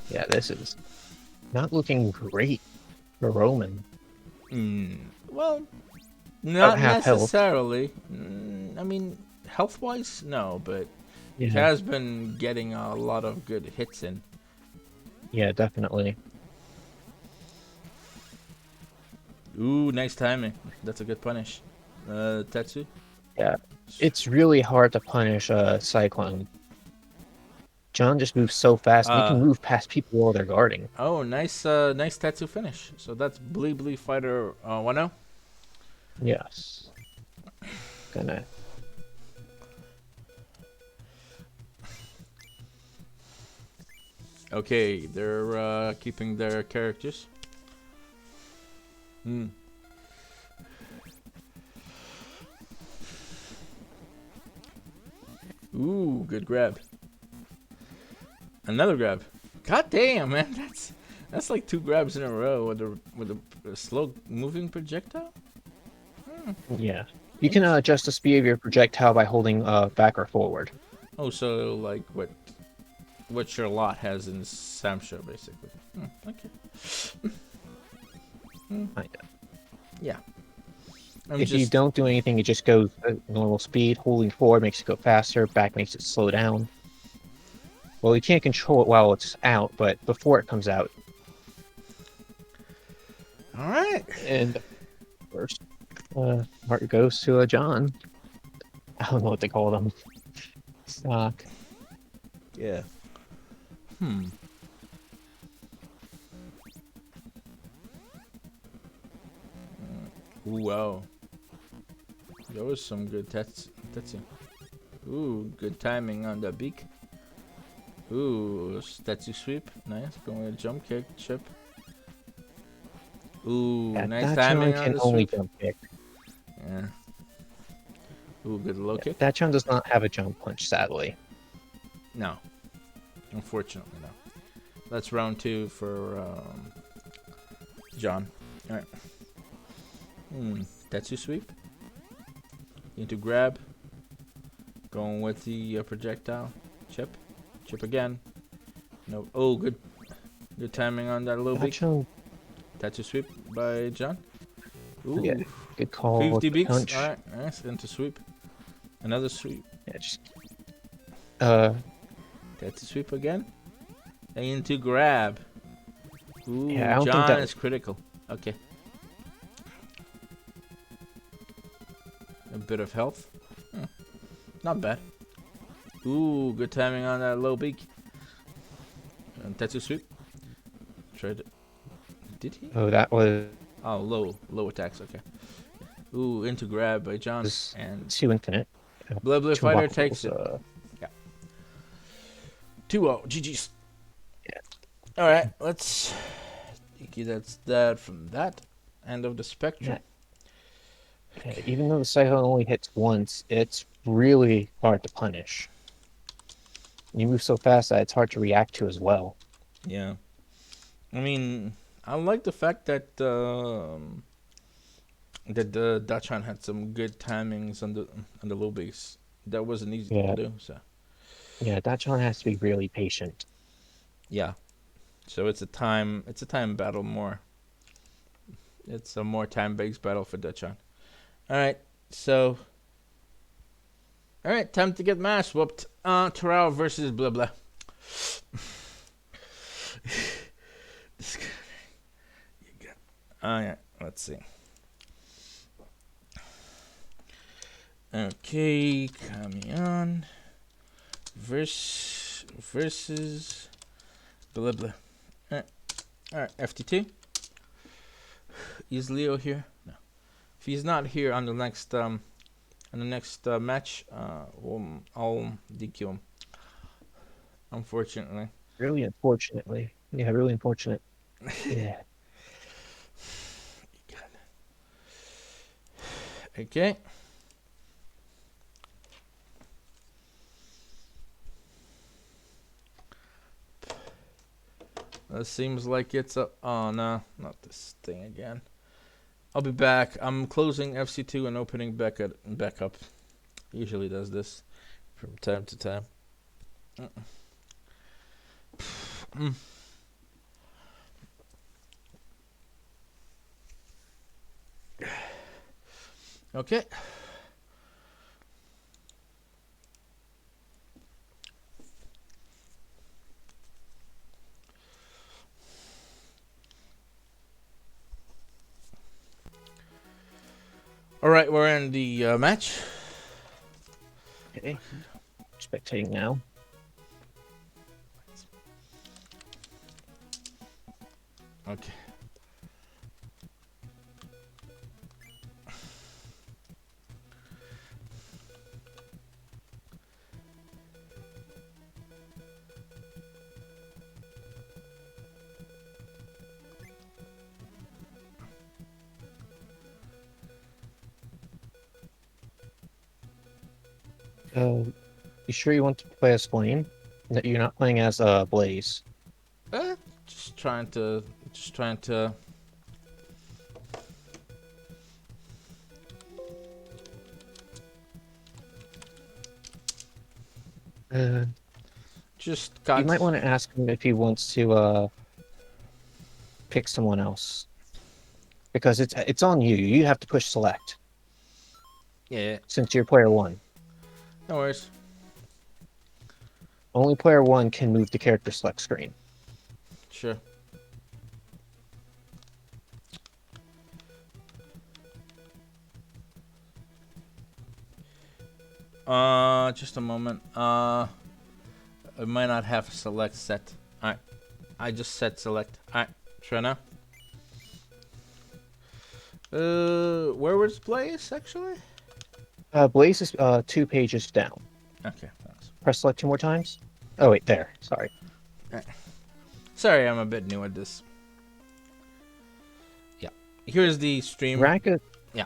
Yeah, this is not looking great for Roman. Well, not half health. necessarily. I mean, health-wise, no, but he has been getting a lot of good hits in. Yeah, definitely. Ooh, nice timing. That's a good punish. Tetsu? Yeah, it's really hard to punish Cyclone. John just moves so fast, and he can move past people while they're guarding. Oh, nice Tetsu finish. So that's Blee Blee Fighter 1-0? Yes. Gonna... Okay, they're keeping their characters. Ooh, good grab. Another grab. God damn, man, that's like 2 grabs in a row with a slow moving projectile. Yeah. You can adjust the speed of your projectile by holding back or forward. Oh, so like what Charlotte has in Samsha, basically. Okay. Yeah. If you don't do anything, it just goes at normal speed. Holding forward makes it go faster. Back makes it slow down. Well, you can't control it while it's out, but before it comes out. All right. And first, heart goes to John. I don't know what they call them. Stock. Yeah. Ooh, wow. That was some good Tetsu. Ooh, good timing on the beak. Ooh, statue sweep. Nice. Going with a jump kick, chip. Ooh, Yeah, nice Dachshund timing on can the only sweep. jump kick. Yeah. Ooh, good low kick. Dachshund does not have a jump punch, sadly. No. Unfortunately, no. That's round 2 for John. Alright. Tetsu sweep. Into grab. Going with the projectile. Chip. Chip again. No. Oh, good. Good timing on that low beak. Dachshund, Tetsu sweep by John. Ooh. yeah, good call 50 with the beaks. punch. Alright, nice. Into sweep. Another sweep. Yeah, just Tetsu sweep again. And into grab. Ooh, Yeah, I don't think John that- is critical. Okay. A bit of health. Not bad. Ooh, good timing on that low beak. And Tetsu sweep. Tried it. Did he? oh, that was Oh, low attacks. Okay. Ooh, into grab by John. This- And 2 infinite. Blue Two Fighter waffles, takes it. 2-0. GG's. Yeah. Alright, let's... Okay, that's that from that end of the spectrum. Yeah, even though the cycle only hits once, it's really hard to punish. You move so fast that it's hard to react to as well. Yeah. I mean, I like the fact that that the Dachshund had some good timings on the low base. That wasn't easy Yeah. to do, so Yeah, Dachshund has to be really patient. yeah. So it's a time battle more. It's a more time-based battle for Dachshund. Alright, so alright, time to get mass whooped. Terrell versus blah blah. This guy, you got. Yeah, let's see. Okay, Kamion versus blah blah. Alright, FT2. Is Leo here? No. If he's not here on the next match, I'll DQ him. Unfortunately. Really unfortunately. Yeah, really unfortunate. Yeah. Okay. It seems like it's a... Oh, no. Not this thing again. I'll be back. I'm closing FC2 and opening back up. Usually does this from time to time. Okay. All right, we're in the match. Okay. Spectating now. Okay. You sure you want to play as Flame? That you're not playing as Blaze. Just trying to. Just You might want to ask him if he wants to pick someone else, because it's on you. You have to push select Yeah, since you're player 1. no worries. Only player 1 can move the character select screen. Sure. Just a moment. I might not have select set. Alright. I just set select. Alright. Sure now. Where was Blaze actually? Blaze is 2 pages down. Okay, thanks. Press select 2 more times. Oh wait, there. Sorry. Sorry, I'm a bit new at this. Yeah. Here's the stream. Grak is, Yeah.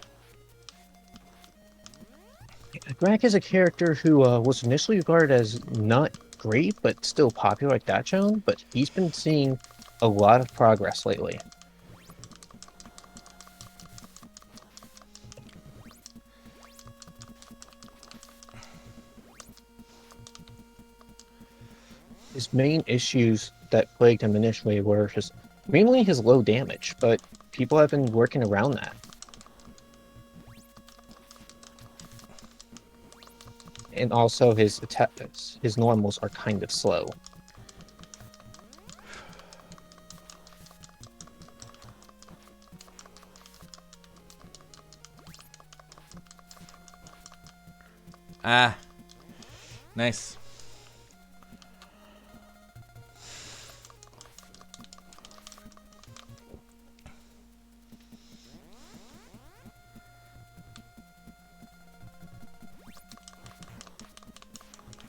Grak is a character who was initially regarded as not great, but still popular like Dachshund, but he's been seeing a lot of progress lately. His main issues that plagued him initially were just mainly his low damage, but people have been working around that. And also his attacks, his normals are kind of slow. Ah. Nice.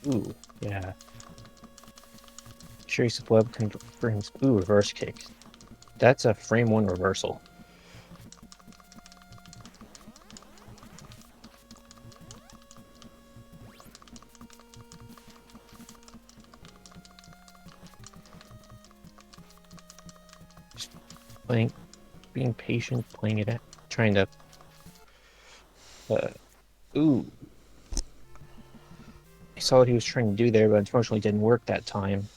Ooh, yeah. Trace of web brings reverse kick. That's a frame 1 reversal. Just being patient, playing it, trying to. Ooh. I saw what he was trying to do there, but unfortunately didn't work that time.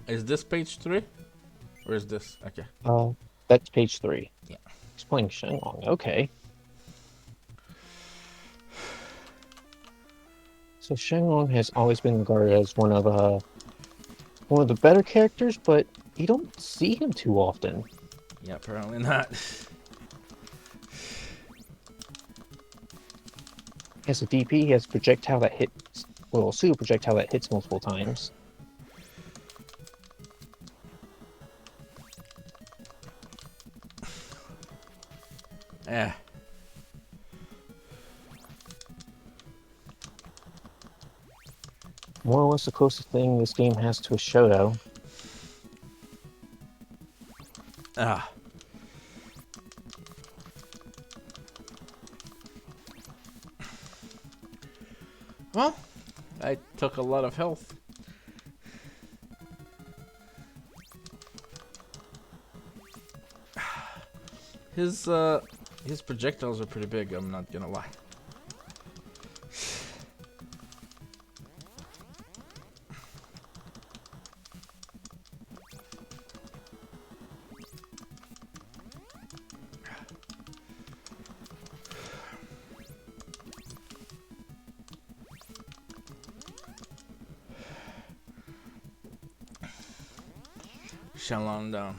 Is this page 3? Or is this? Okay. That's page 3. Yeah. He's playing Shenlong. Okay. So Shenlong has always been regarded as one of the better characters, but you don't see him too often. Yeah, apparently not. As a DP, he has projectile that hits, well, pseudo projectile that hits multiple times. Yeah. More or less the closest thing this game has to a Shoto. Ah. Well, I took a lot of health. His projectiles are pretty big, I'm not gonna lie. Shenlong down.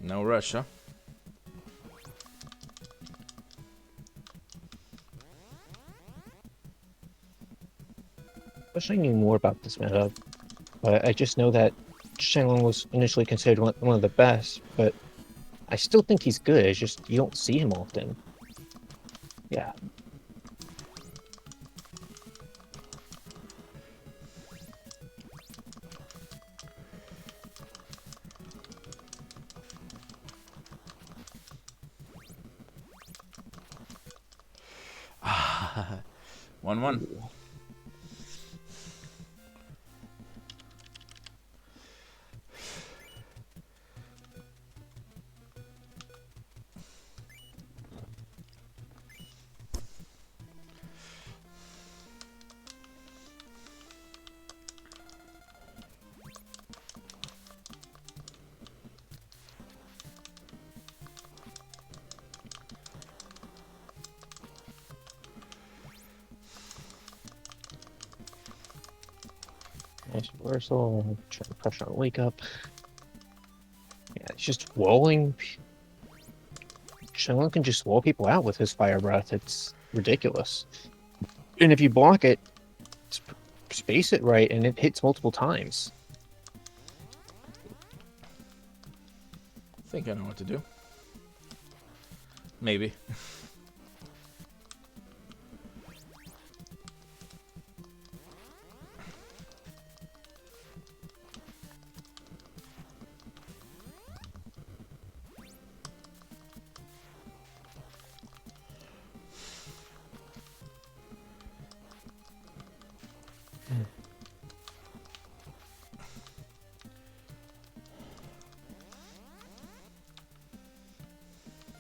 No rush, huh? Wish I knew more about this meta, but I just know that Shenlong was initially considered one of the best, but I still think he's good, it's just you don't see him often. Yeah. Ah, 1-1. Nice reversal, trying to pressure on wake up. Yeah, it's just rolling. Shenlong can just wall people out with his fire breath. It's ridiculous. And if you block it, space it right, and it hits multiple times. I think I know what to do. Maybe.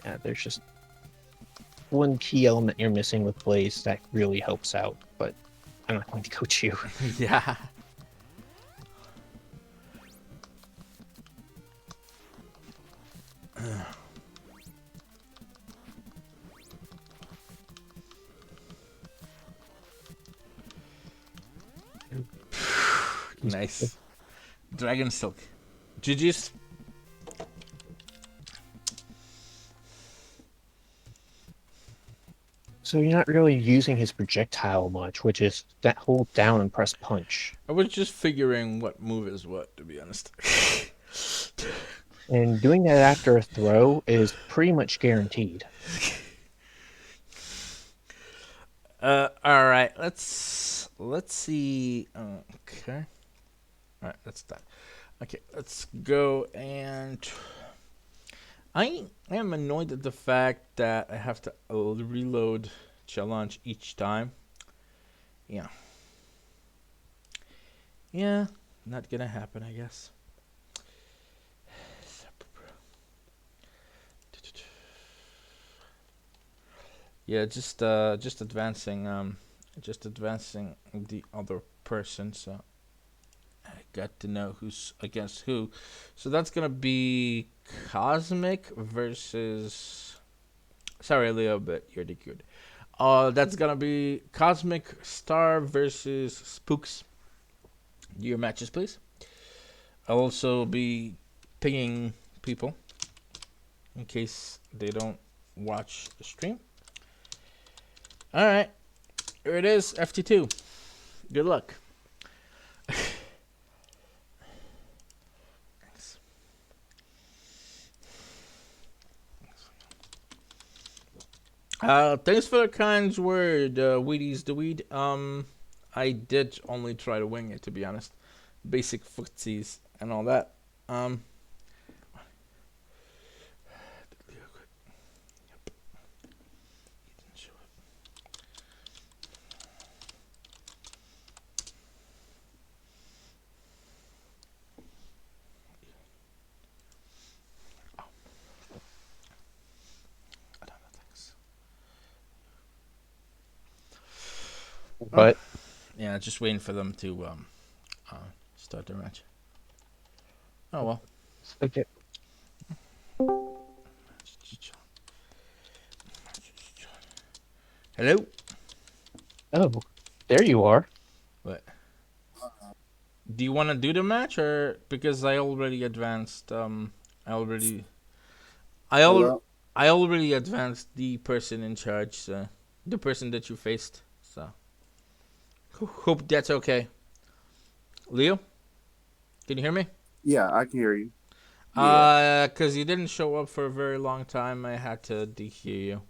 Yeah, there's just one key element you're missing with Blaze that really helps out, but I'm not going to coach you. Yeah. Nice. Dragon Silk. GG's. So you're not really using his projectile much, which is that hold down and press punch. I was just figuring what move is what, to be honest. And doing that after a throw is pretty much guaranteed. Alright, let's see. Okay. Alright, that's that. Okay, let's go and I am annoyed at the fact that I have to reload challenge each time. Yeah. Yeah, not gonna happen, I guess. Yeah, just advancing the other person, so I got to know who's against who. So that's gonna be Cosmic versus. Sorry, Leo, but you're the good. That's gonna be Cosmic Star versus Spooks. Your matches, please. I'll also be pinging people in case they don't watch the stream. All right, here it is, FT2. Good luck. Thanks for the kind word, Wheaties the Weed. I did only try to wing it, to be honest. Basic footsies and all that. But Yeah, just waiting for them to start their match. Oh well. okay. Hello. Oh, there you are. What? Do you want to do the match, or because I already advanced? I already advanced the person in charge, so the person that you faced. So hope that's okay. Leo, can you hear me? Yeah, I can hear you. Cause you didn't show up for a very long time, I had to de-hear you.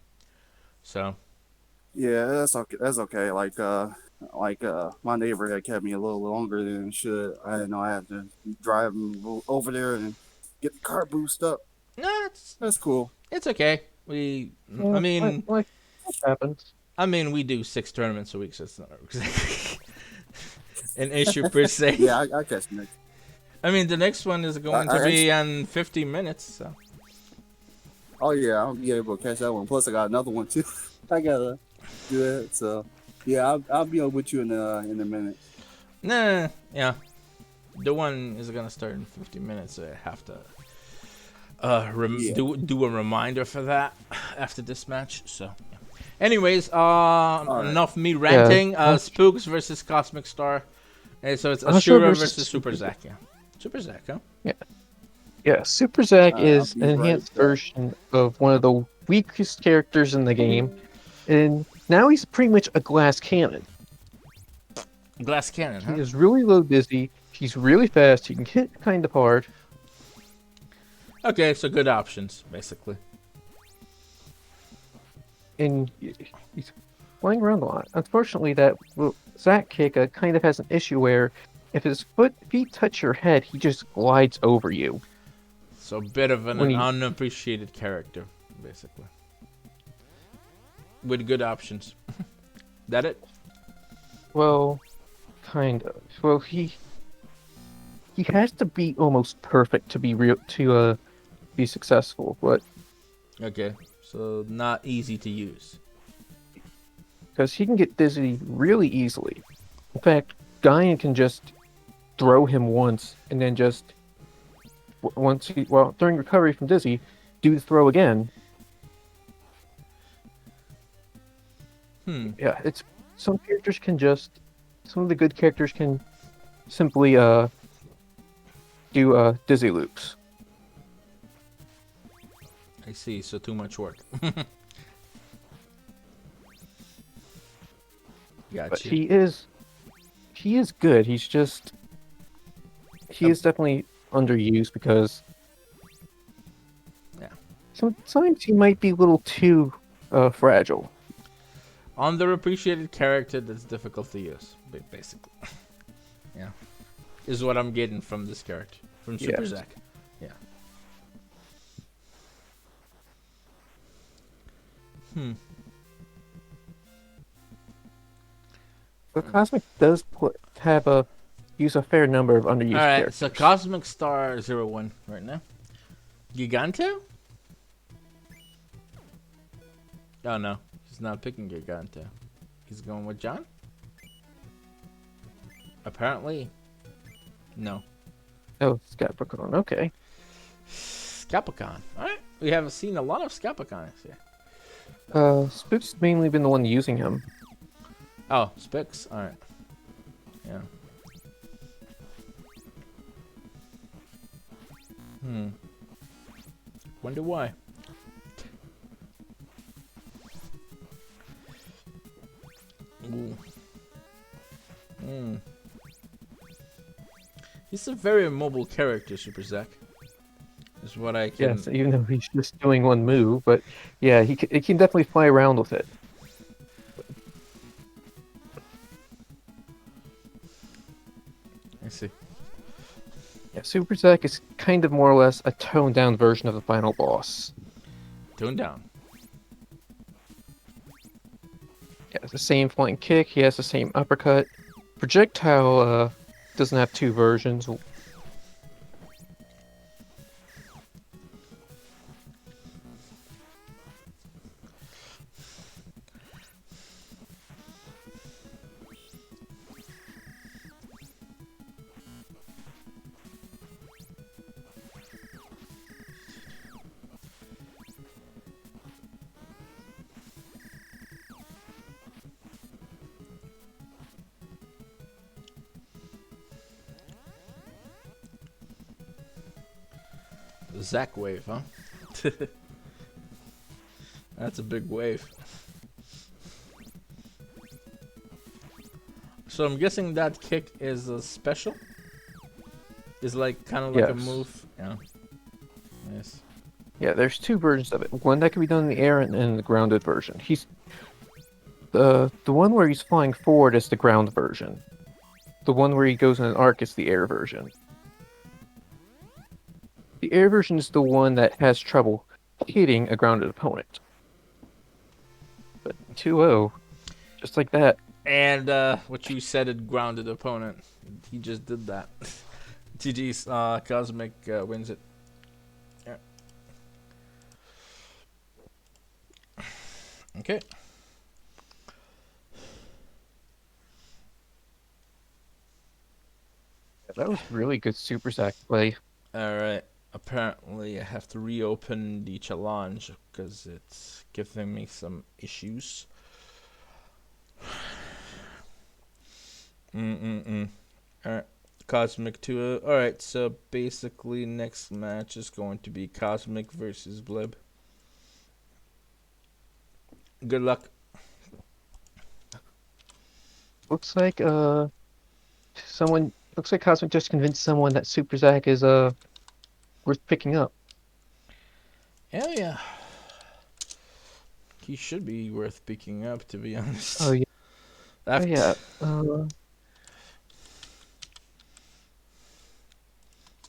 So. Yeah, that's okay. That's okay. My neighbor had kept me a little longer than it should. I didn't know I had to drive over there and get the car boosted up. No, That's cool. it's okay. I mean, what happens? we do 6 tournaments a week, so it's not exactly an issue per se. Yeah, I catch you next. I mean, the next one is going to be in 50 minutes, so. Oh yeah, I'll be able to catch that one. Plus, I got another one too. I gotta do it. So yeah, I'll be on with you in a minute. Nah, yeah. The one is gonna start in 50 minutes, so I have to do a reminder for that after this match. So, yeah. Anyways, enough me ranting. Spooks versus Cosmic Star. And so it's Ashura versus Super Zack. Yeah, Super Zack, huh? Yeah, Super Zack is an enhanced version of one of the weakest characters in the game, and now he's pretty much a glass cannon. Glass cannon, He huh? is really low dizzy. He's really fast. He can hit kind of hard. Okay, so good options, basically. And he's flying around a lot. Unfortunately, that Zack kick kind of has an issue where if his feet touch your head, he just glides over you. So a bit of an When he- unappreciated character, basically. With good options. That it? Well, kind of. Well, he has to be almost perfect to be successful, but Okay, so not easy to use. because he can get dizzy really easily. In fact, Gaian can just throw him once and then just during recovery from dizzy, do the throw again. Yeah, it's some of the good characters can simply do dizzy loops. I see, so too much work. But Gotcha. he is good. He is definitely underused because Yeah. sometimes he might be a little too fragile. Underappreciated character that's difficult to use, basically. Yeah. Is what I'm getting from this character. From Super Yes. Zack. Yeah. But Cosmic does use a fair number of underused Alright, characters. so Cosmic Star 01 right now. Gigante? Oh no, he's not picking Gigante. He's going with John? Apparently. No. Oh, Scapricon. Okay. Scapicon. Alright, we have seen a lot of Scapicons here. Spook's mainly been the one using him. Oh, Spix? Alright. Yeah. Wonder why. Ooh. He's a very mobile character, Super Zack. Is what I can. Yes, even though he's just doing one move, but yeah, he can definitely fly around with it. I see. Yeah, Super Zack is kind of more or less a toned down version of the final boss. Tone down. He has the same flying kick, he has the same uppercut. Projectile doesn't have two versions. Zack wave, huh? That's a big wave. So I'm guessing that kick is a special? Is like kind of like a Yes. move? Yeah. Yes. Yeah, there's two versions of it. One that can be done in the air and the grounded version. He's the one where he's flying forward is the ground version. The one where he goes in an arc is the air version. The air version is the one that has trouble hitting a grounded opponent. But 2-0, just like that. And what you said, it grounded opponent. He just did that. GG's. Cosmic wins it. Yeah. Okay. That was really good Super Zack play. Alright. Apparently, I have to reopen the challenge because it's giving me some issues. Alright. Cosmic 2. Alright, so basically, next match is going to be Cosmic versus Blib. Good luck. Looks like someone looks like Cosmic just convinced someone that Super Zack is worth picking up. Hell yeah. He should be worth picking up, to be honest. Oh yeah. Oh After- yeah.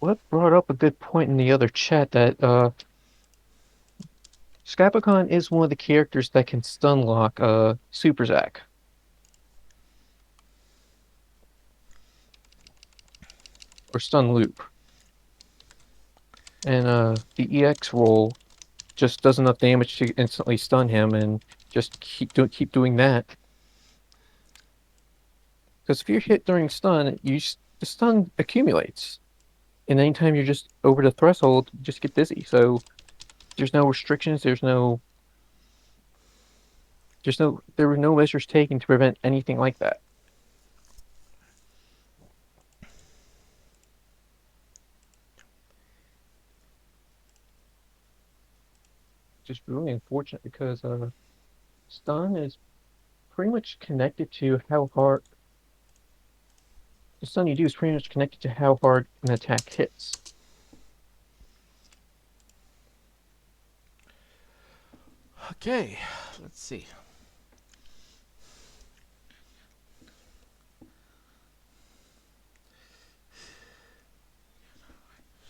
What brought up a good point in the other chat that Scapicon is one of the characters that can stun lock Super Zack. Or stun loop. And the EX roll just does enough damage to instantly stun him and just keep doing that. Because if you're hit during stun, the stun accumulates. And anytime you're just over the threshold, you just get dizzy. So there's no restrictions, there were no measures taken to prevent anything like that. Just really unfortunate because stun is pretty much connected to how hard the stun you do is pretty much connected to how hard an attack hits. Okay, let's see.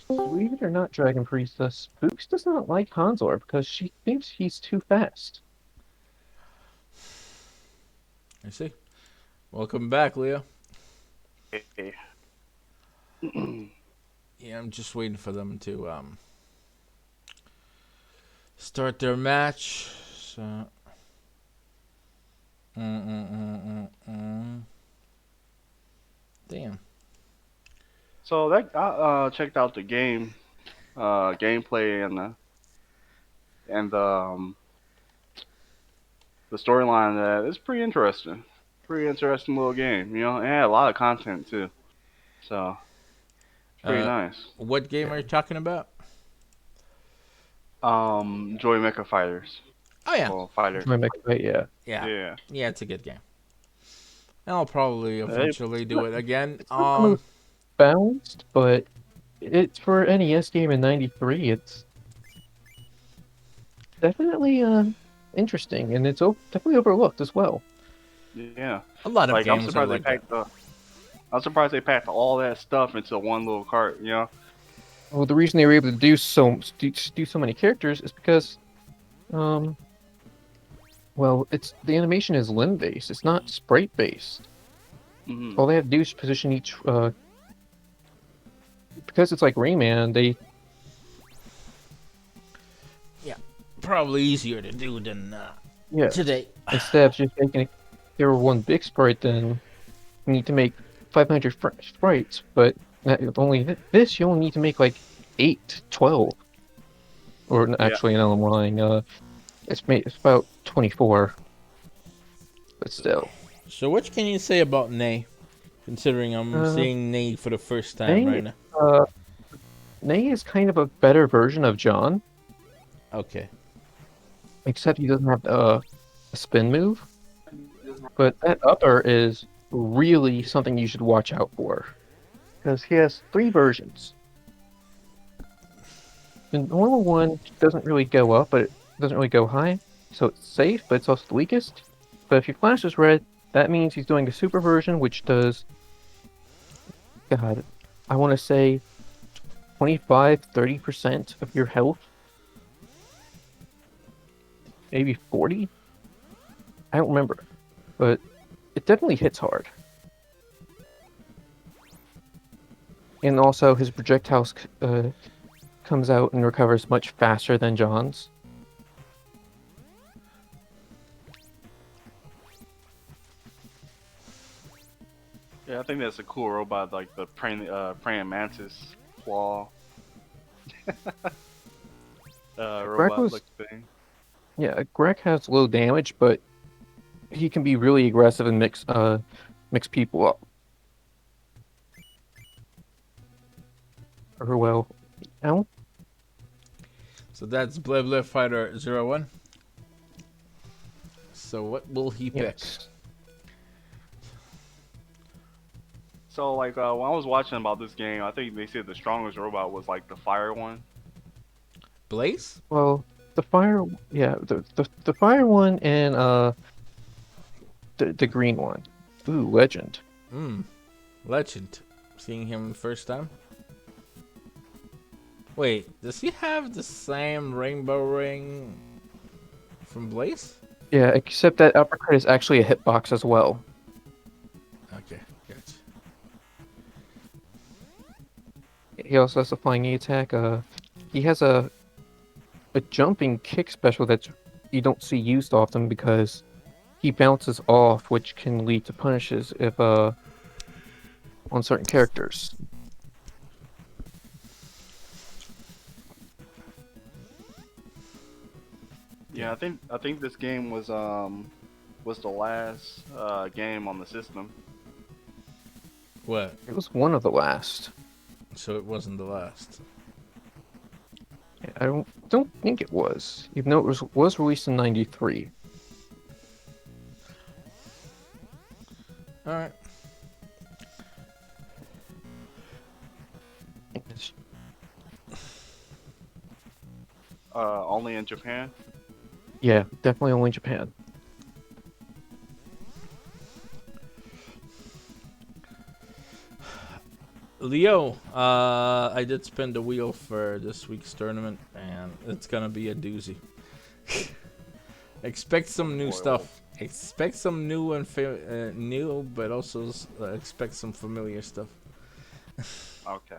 Believe it or not, Dragon Priestess, Spooks does not like Hanzor because she thinks he's too fast. I see. Welcome back, Leo. Hey. Yeah, I'm just waiting for them to start their match. So. Damn. So that I checked out the game, gameplay and the storyline. It's pretty interesting. Pretty interesting little game. You know, it had a lot of content too. So it's pretty nice. What game are you talking about? Joy Mecha Fighters. Oh yeah. Well, Fighter. Yeah. Yeah. Yeah. It's a good game. I'll probably eventually do it again. It's not the most balanced, but it's for an NES game in '93. It's definitely interesting, and it's definitely overlooked as well. Yeah. A lot of I'm games are surprised like they that. packed I'm surprised they packed all that stuff into one little cart. You know. Well, the reason they were able to do so many characters is because, well, the animation is limb based. It's not sprite based. Mm-hmm. All they have to do is position each. Because it's like Rayman, they Probably easier to do than yeah. today. Instead of just making there were one big sprite, then you need to make 500 sprites. But only this, you only need to make like 8, 12. Or actually, no, I'm lying. It's about 24. But still. So what can you say about Ney? Considering I'm seeing Ney for the first time right now. Ney is kind of a better version of John. Okay. Except he doesn't have a spin move. But that upper is really something you should watch out for. Because he has 3 versions. The normal one doesn't really go up, but it doesn't really go high. So it's safe, but it's also the weakest. But if your flash is red, that means he's doing the super version, which does... God, I want to say 25-30% of your health. Maybe 40? I don't remember. But it definitely hits hard. And also his projectiles comes out and recovers much faster than John's. Yeah, I think that's a cool robot, like the praying mantis claw. Robot look thing. Yeah, Greg has low damage, but he can be really aggressive and mix people up. Or well, Alan? So that's Bleb Fighter 01. So what will he pick? Yes. So like when I was watching about this game, I think they said the strongest robot was like the fire one. Blaze? Well, the fire, yeah, the fire one and the green one. Ooh, legend. Legend. Seeing him first time. Wait, does he have the same rainbow ring from Blaze? Yeah, except that uppercut is actually a hitbox as well. Okay, gotcha. He also has a flying knee attack. He has a jumping kick special that you don't see used often because he bounces off, which can lead to punishes if on certain characters. Yeah, I think this game was the last game on the system. What? It was one of the last. So it wasn't the last. Yeah, I don't think it was, even though it was released in '93. All right. Only in Japan. Yeah, definitely only Japan. Leo, I did spin the wheel for this week's tournament, and it's gonna be a doozy. Expect some new stuff. Expect some new and new, but also expect some familiar stuff. Okay.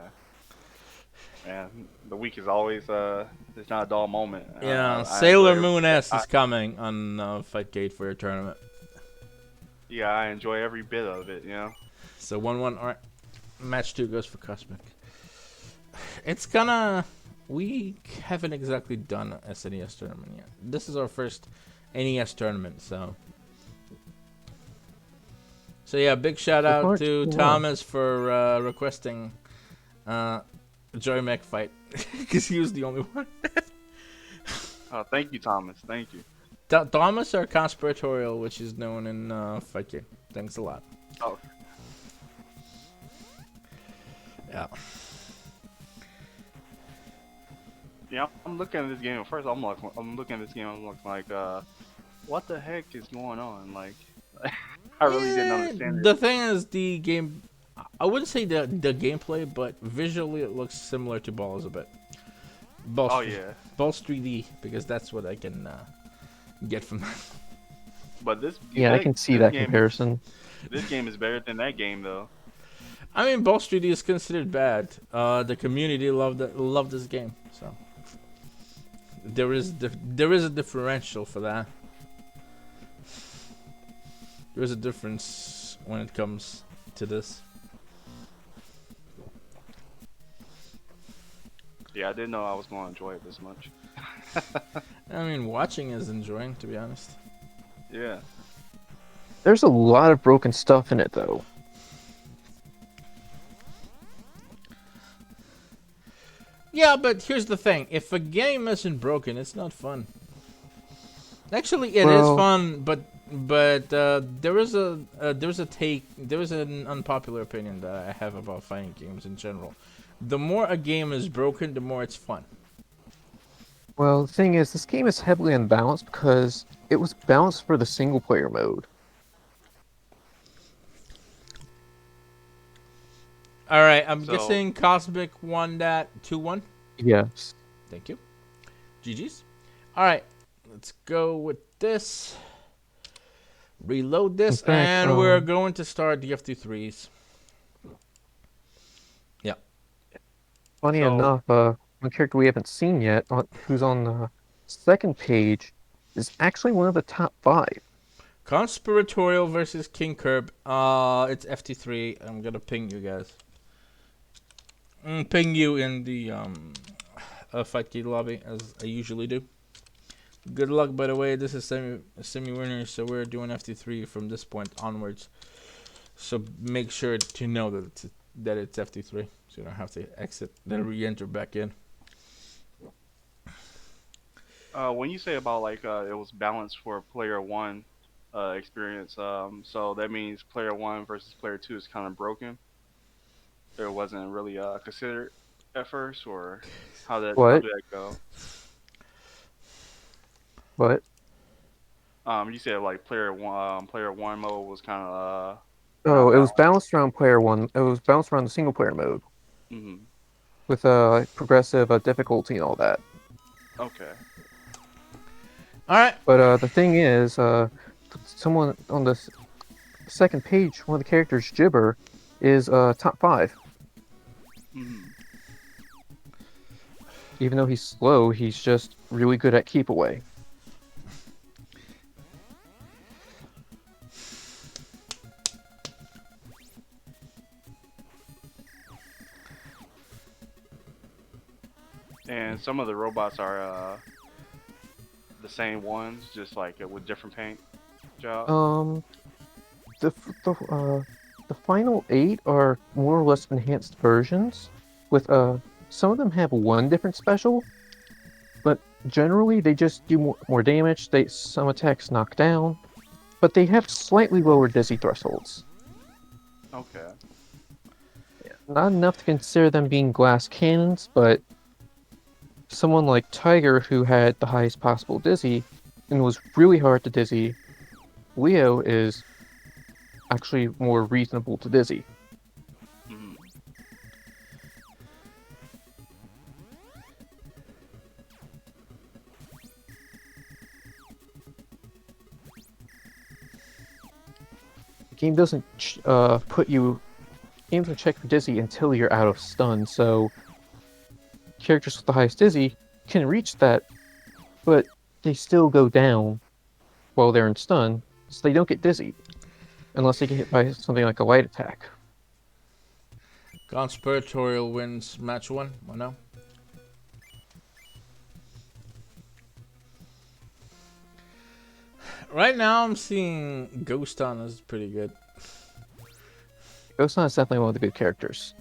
Man, the week is always it's not a dull moment. Yeah, I Sailor enjoy Moon S is coming on Fightcade for your tournament. Yeah, I enjoy every bit of it. You know. So 1-1. All right. Match 2 goes for Cosmic. It's gonna. We haven't exactly done a SNES tournament yet. This is our first NES tournament, so. So yeah, big shout out to Thomas for requesting Joy Mech fight because he was the only one. Thank you, Thomas. Thank you. Thomas or Conspiratorial, which is known in Fightcade. Thanks a lot. Oh. Yeah. Yeah, I'm looking at this game. At first, I'm looking at this game. I'm like, what the heck is going on? Like, I really didn't understand it. The thing is, the game. I wouldn't say the gameplay, but visually it looks similar to Balls a bit. Balls, yeah. Balls 3D, because that's what I can get from that. But this. Yeah, I can see that comparison. This game is better than that game, though. I mean, Balls 3D is considered bad. The community loved this game, so there is a differential for that. There is a difference when it comes to this. Yeah, I didn't know I was going to enjoy it this much. I mean, watching is enjoying, to be honest. Yeah. There's a lot of broken stuff in it, though. Yeah, but here's the thing: if a game isn't broken, it's not fun. Actually, it is fun, but there is an unpopular opinion that I have about fighting games in general. The more a game is broken, the more it's fun. Well, the thing is, this game is heavily unbalanced because it was balanced for the single-player mode. All right, I'm guessing Cosmic won that 2-1. Yes. Thank you. GG's. All right, let's go with this. Reload this, and we're going to start the FT3s. Yeah. Funny enough, one character we haven't seen yet, who's on the second page, is actually one of the top 5. Conspiratorial versus King Curb. It's FT3. I'm gonna ping you guys. Ping you in the Fightcade lobby as I usually do. Good luck, by the way. This is semi-winner, so we're doing FT3 from this point onwards. So make sure to know that it's FT3, so you don't have to exit then re-enter back in. When you say about like it was balanced for player 1, experience. So that means player one versus player two is kind of broken. It wasn't really considered at first, or how What? did that go? What? You said like player one mode was kind of Oh, not it was balanced. balanced around player one. It was balanced around the single player mode Hmm. with progressive difficulty and all that. Okay. All right. But the thing is, someone on the second page, one of the characters, Gibber, is top 5. Hmm. Even though he's slow, he's just really good at keep away. And some of the robots are the same ones, just like with different paint jobs. The f- the final 8 are more or less enhanced versions. With some of them have one different special, but generally they just do more damage. Some attacks knock down, but they have slightly lower dizzy thresholds. Okay. Not enough to consider them being glass cannons, but someone like Tiger, who had the highest possible dizzy and was really hard to dizzy, Leo is actually more reasonable to dizzy. Hmm. The game doesn't game doesn't check for dizzy until you're out of stun, so characters with the highest dizzy can reach that, but they still go down while they're in stun, so they don't get dizzy unless they get hit by something like a light attack. Conspiratorial wins match 1. Or no? Right now, I'm seeing Ghost on is pretty good. Ghost is definitely one of the good characters.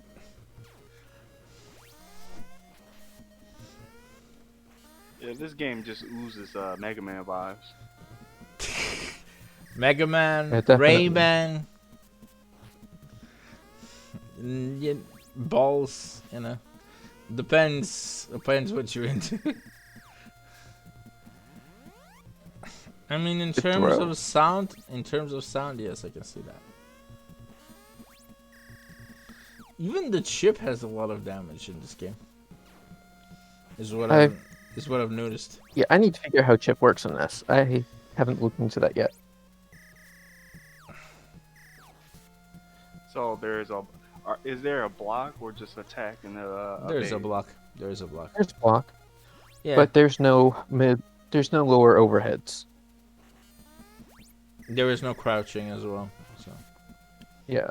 Yeah, this game just oozes Mega Man vibes. Mega Man, Yeah, definitely. Rayman, yeah, balls. You know, depends what you're into. I mean, in The terms throw. of sound, yes, I can see that. Even the chip has a lot of damage in this game. Is what I've noticed. Yeah, I need to figure out how chip works in this. I haven't looked into that yet. So is there a block or just attack in the? There's a base? block. There's a block. There's block, Yeah, but there's no lower overheads. there is no crouching as well. Yeah.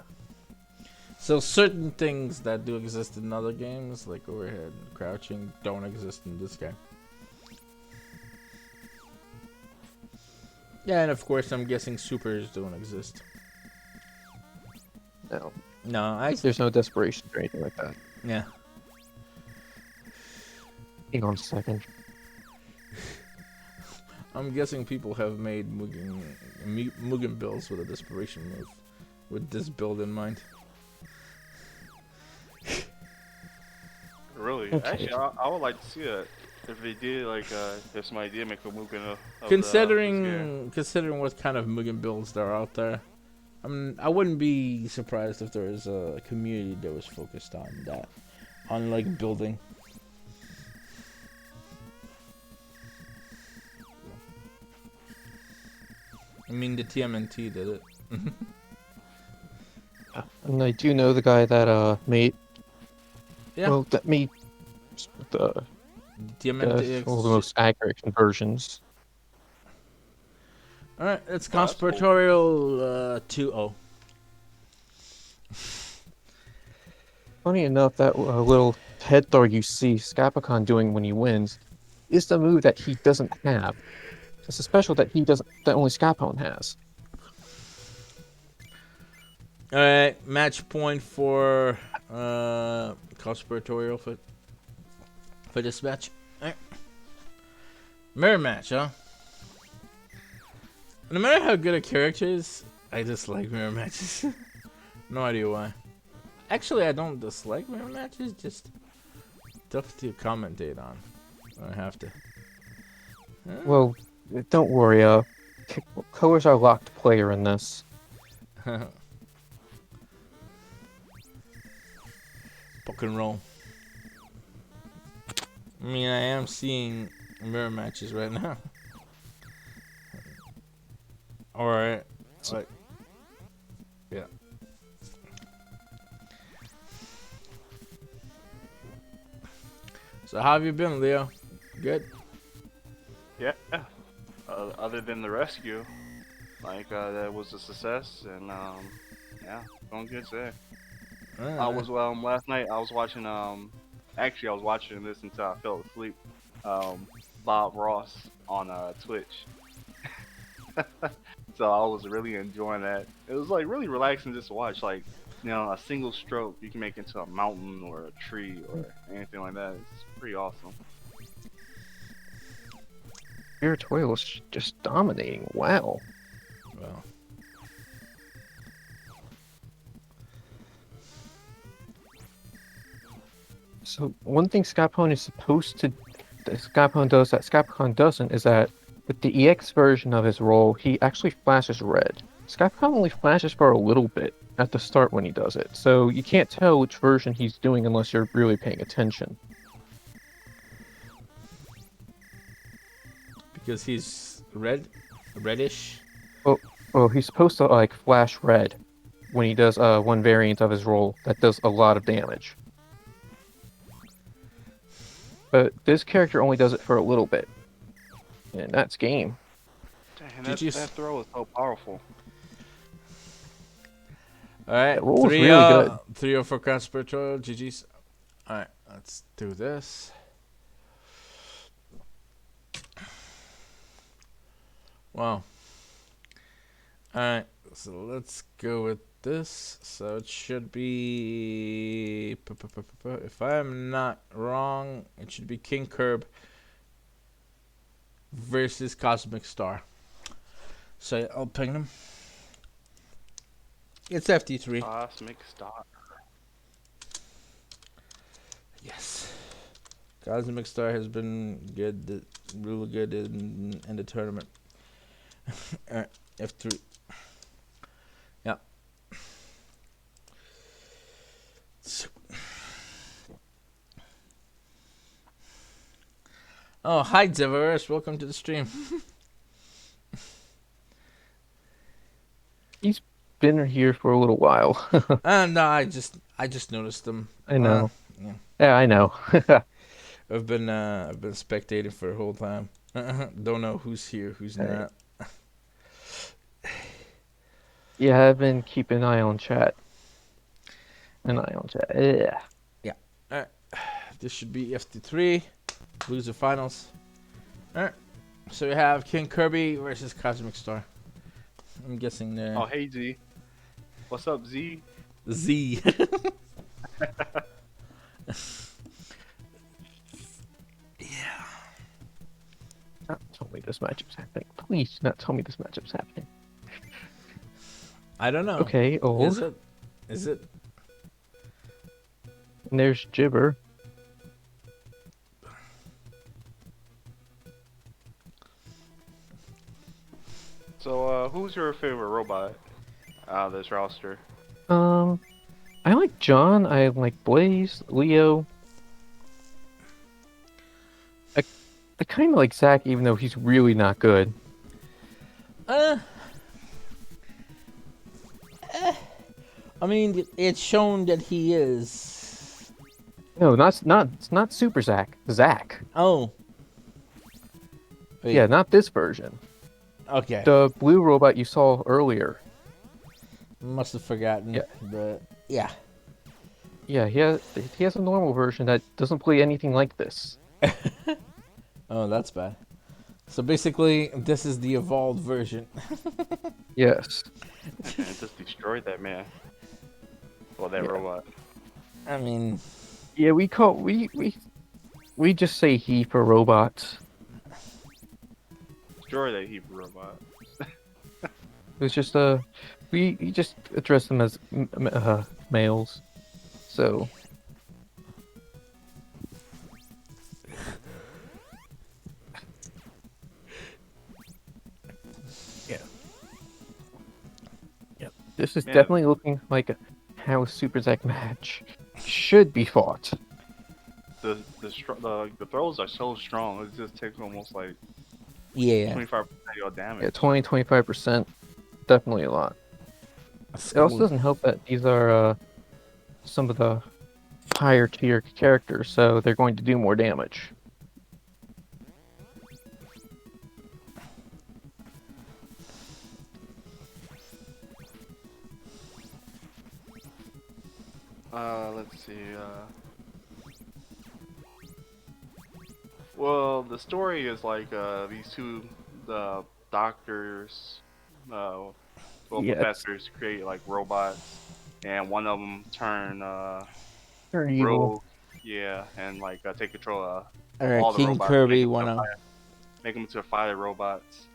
So certain things that do exist in other games, like overhead and crouching, don't exist in this game. Yeah, and of course, I'm guessing supers don't exist. No. No, There's no desperation or anything like that. yeah. Hang on a second. I'm guessing people have made Mugen builds with a desperation move, with this build in mind. Really? Okay. Actually, I would like to see that. If they did, like, if somebody did make a Mugen of Considering what kind of Mugen builds there are out there, I wouldn't be surprised if there was a community that was focused on that, on like building. I mean, the TMNT did it. And I do know the guy that made Yeah. well that made the TMNT. all the most accurate conversions. All right, it's Oh, that's cool. conspiratorial 2-0. Funny enough, that little head throw you see Scapicon doing when he wins is the move that he doesn't have. It's a special that that only Scapon has. All right, match point for conspiratorial for this match. All right. Mirror match, huh? No matter how good a character is, I dislike mirror matches. No idea why. Actually, I don't dislike mirror matches, just tough to commentate on. I have to. Well, don't worry. Colors are locked player in this. Poke and roll. I mean, I am seeing mirror matches right now. Alright. Like, yeah. So how have you been, Leo? Good? Yeah. Other than the rescue, like that was a success, and yeah, going good today. I was last night. I was watching actually I was watching this until I fell asleep. Bob Ross on Twitch. So I was really enjoying that. It was like really relaxing just to watch. Like, you know, a single stroke you can make into a mountain or a tree or anything like that. It's pretty awesome. Spiritorial is just dominating. Wow. Well. So one thing Skypone is supposed to, that Skypone does that Skypone doesn't, is that with the EX version of his role, he actually flashes red. Skypone only flashes for a little bit at the start when he does it, so you can't tell which version he's doing unless you're really paying attention. Because he's reddish. Well, he's supposed to like flash red when he does one variant of his role that does a lot of damage. But this character only does it for a little bit. And that's game. Damn, Did you that throw is so powerful. Alright, That roll was really good. 3-0 for Conspiratorial. GG's. Alright, let's do this. Wow. Alright, so let's go with this. So it should be, if I'm not wrong, it should be King Kirby versus Cosmic Star. So I'll ping them. It's FT3. Cosmic Star. Yes. Cosmic Star has been good, really good in the tournament. Alright, F3. Yeah. Oh, hi Zeverus, welcome to the stream. He's been here for a little while. No, I just noticed them. I know. Yeah. Yeah, I know. I've been spectating for the whole time. Don't know who's here, who's not. Yeah, I've been keeping an eye on chat. An eye on chat. Yeah. Yeah. Alright. This should be FT3. Loser finals. Alright. So we have King Kirby versus Cosmic Star. I'm guessing there. Oh, hey Z. What's up, Z? Z. Yeah. Not tell me this matchup's happening. Please do not tell me this matchup's happening. I don't know. Okay, old. Is it? Is it? And there's Gibber. So, who's your favorite robot out of this roster? I like John. I like Blaze, Leo. I kind of like Zack, even though he's really not good. I mean, it's shown that he is. No, it's not Super Zack. Zack. Oh. Wait. Yeah, not this version. Okay. The blue robot you saw earlier. Must have forgotten. Yeah. But yeah. Yeah, he has a normal version that doesn't play anything like this. Oh, that's bad. So basically, this is the evolved version. Yes. Man, it just destroyed that man. Well, that robot. I mean, Yeah, we just say he for robots. Destroy that Hebrew robot. was just we just address them as males. So yeah, yeah. This is Yeah. definitely looking like how a Super Zack match should be fought. The throws are so strong. It just takes almost like Yeah. 25% of your damage. Yeah, 20-25%, definitely a lot. It also doesn't help that these are some of the higher tier characters, so they're going to do more damage. Let's see. Well, the story is like these two doctors, Yeah, professors create like robots, and one of them turn they're evil. rogue, yeah, and like take control of Alright, all the King robots, Kirby wanna. make them into fighter robots.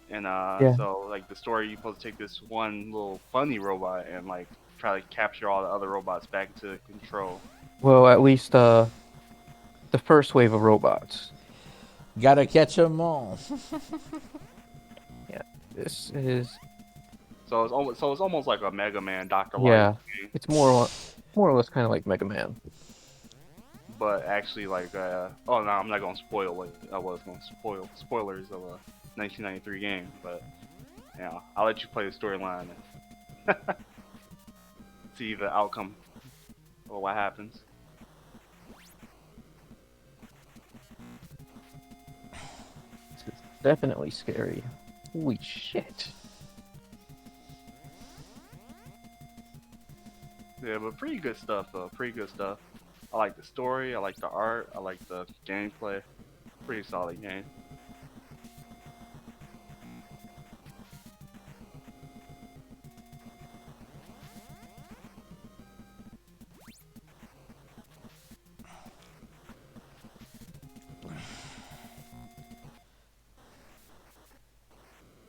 And Yeah. so like the story, you're supposed to take this one little funny robot and like try to capture all the other robots back into control. Well, at least the first wave of robots. Gotta catch 'em all. Yeah, this is So it's almost like a Mega Man Dr. yeah. Light game, It's more or less kind of like Mega Man. but actually like oh no, I'm not gonna spoil what I was gonna spoilers of a 1993 game, but yeah, I'll let you play the storyline and see the outcome of what happens. This is definitely scary. Holy shit! Yeah, but pretty good stuff though. Pretty good stuff. I like the story. I like the art. I like the gameplay. Pretty solid game.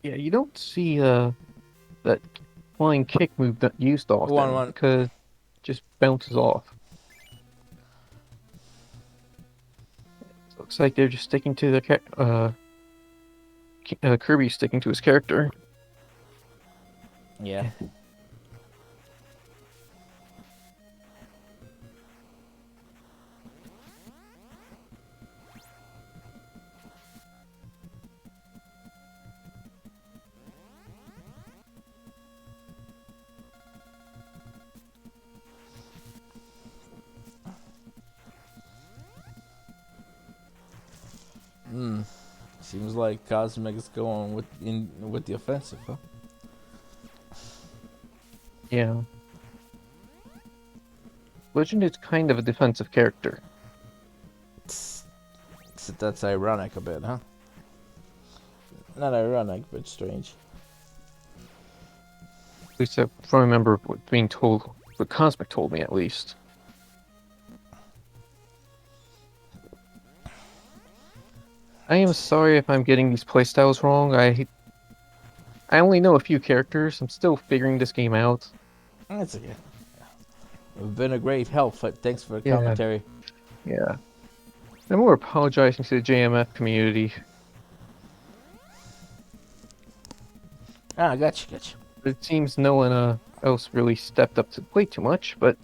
Yeah, you don't see that flying kick move that used often One. because it just bounces off. Looks like they're just sticking to the Kirby sticking to his character. Yeah. Seems like Cosmic is going with the offensive, huh? Yeah. Legend is kind of a defensive character. That's ironic a bit, huh? Not ironic, but strange. At least I remember what being told, what Cosmic told me at least. I am sorry if I'm getting these playstyles wrong. I only know a few characters. I'm still figuring this game out. That's okay. You've been a great help. Thanks for the Yeah. commentary. Yeah. I'm more apologizing to the JMF community. Ah, gotcha. It seems no one else really stepped up to the plate too much, but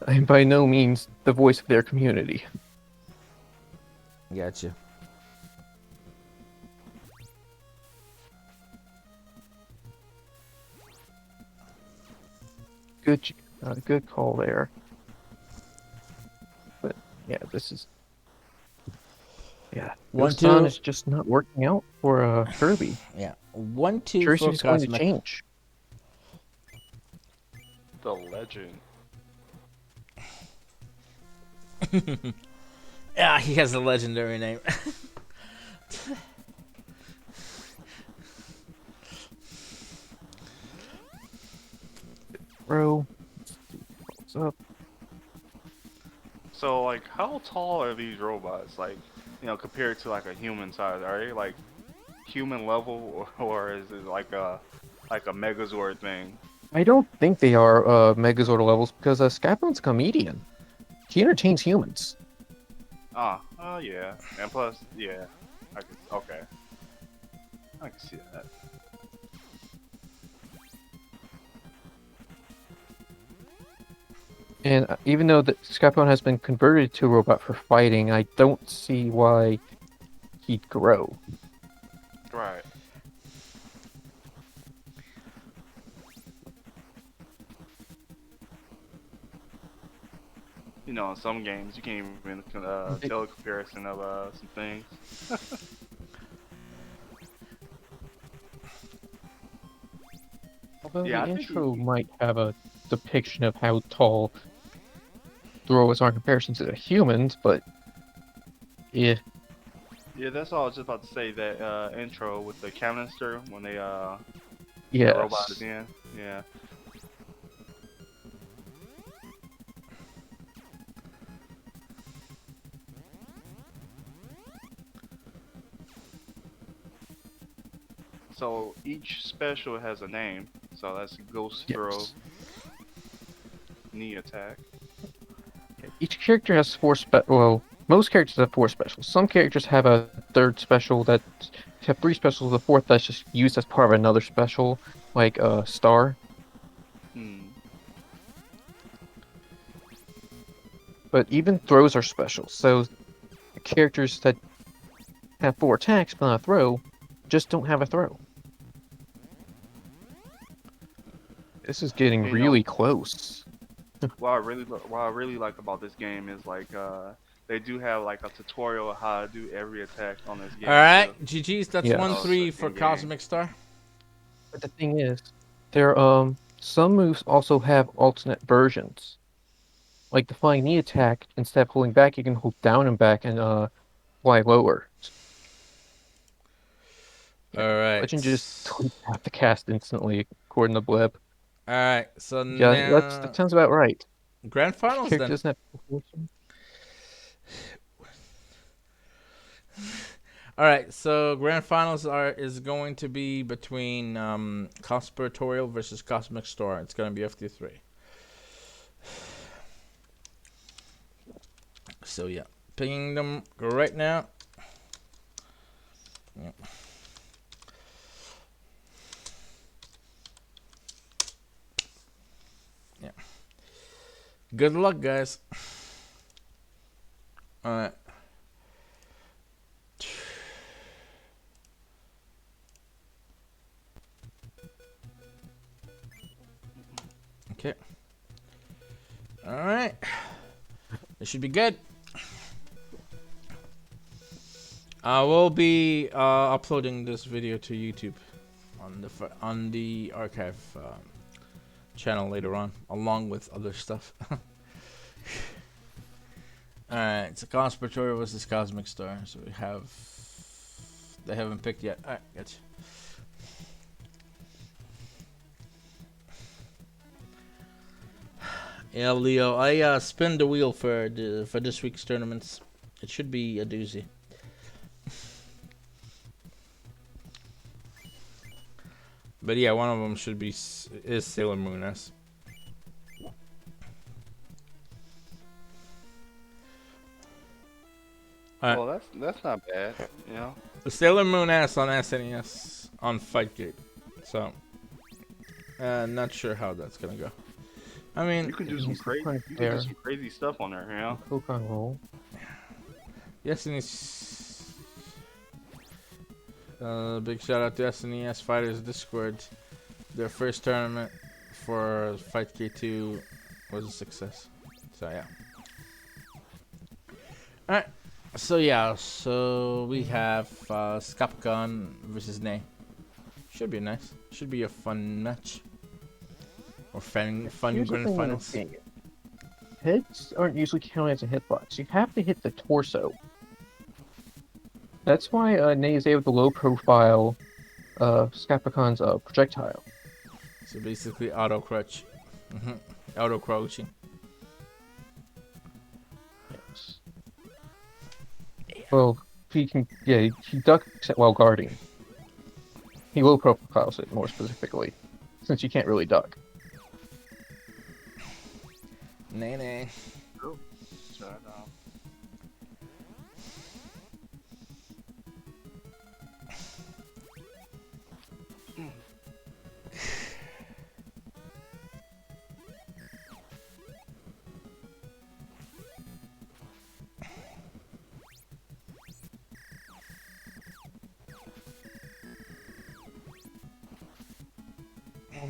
I'm by no means the voice of their community. Gotcha. Good call there. But yeah, this is One, Ghost Dawn two. is just not working out for Kirby. Yeah. 1-2 Sure, for she's going to Cosmic. change. The legend. Yeah, he has a legendary name. Bro, what's up? So like, how tall are these robots? Like, compared to like a human size, are they like human level, or is it like a Megazord thing? I don't think they are Megazord levels because Skybone's a comedian. He entertains humans. Oh yeah, and plus, yeah, okay, I can see that. And even though the Skybone has been converted to a robot for fighting, I don't see why he'd grow. Right. You know, in some games you can't even tell a comparison of some things. Although Yeah, I the think intro might have a depiction of how tall throwers are in comparison to the humans, but yeah. Yeah, that's all I was just about to say. That intro with the canister when the robot is Yes. in. Yeah. So each special has a name. So that's Ghost Throw, Yes. Knee Attack. Each character has well, most characters have 4 specials. Some characters have a third special that have 3 specials. The fourth that's just used as part of another special, like Star. Hmm. But even throws are special. So characters that have 4 attacks but not a throw just don't have a throw. This is getting You really know, close. what I really like about this game is like they do have like a tutorial of how to do every attack on this game All right, too. GG's. That's Yes. 1-3 for In-game. Cosmic Star. But the thing is, there some moves also have alternate versions. Like the flying knee attack, instead of holding back, you can hold down and back and fly lower. All right. Legend just don't have to cast instantly, according to Bleb. All right. So Yeah, that now sounds about right. grand If finals character then. doesn't have All right. So grand finals is going to be between Conspiratorial versus Cosmic Star. It's going to be FT3. So yeah, pinging them right now. Yeah. Yeah. Good luck, guys. All right. Okay. All right. It should be good. I will be uploading this video to YouTube on the archive channel later on, along with other stuff. All right, so Conspiratorial versus Cosmic Star. So they haven't picked yet. All right, gotcha. Yeah, Leo, I spin the wheel for this week's tournaments. It should be a doozy. But yeah, one of them should be is Sailor Moon S. Well, that's not bad, you know. The Sailor Moon S on SNES on Fightcade. So, not sure how that's gonna go. I mean, You can do some crazy stuff on there, you know. Pokemon roll. yes, big shout out to SNES Fighters Discord. Their first tournament for Fightcade 2 was a success. So yeah. All right. So we have Scapcon versus Nay. Should be nice. Should be a fun match. Or fun Here's the grand thing finals. with Gaian. Hits aren't usually counted as a hitbox. You have to hit the torso. That's why Nate is able to low profile Scapacon's projectile. So basically auto crutch. Auto crouching. Yes. Well, he ducks while guarding. He low profiles it more specifically, since you can't really duck. Nay, nay. So,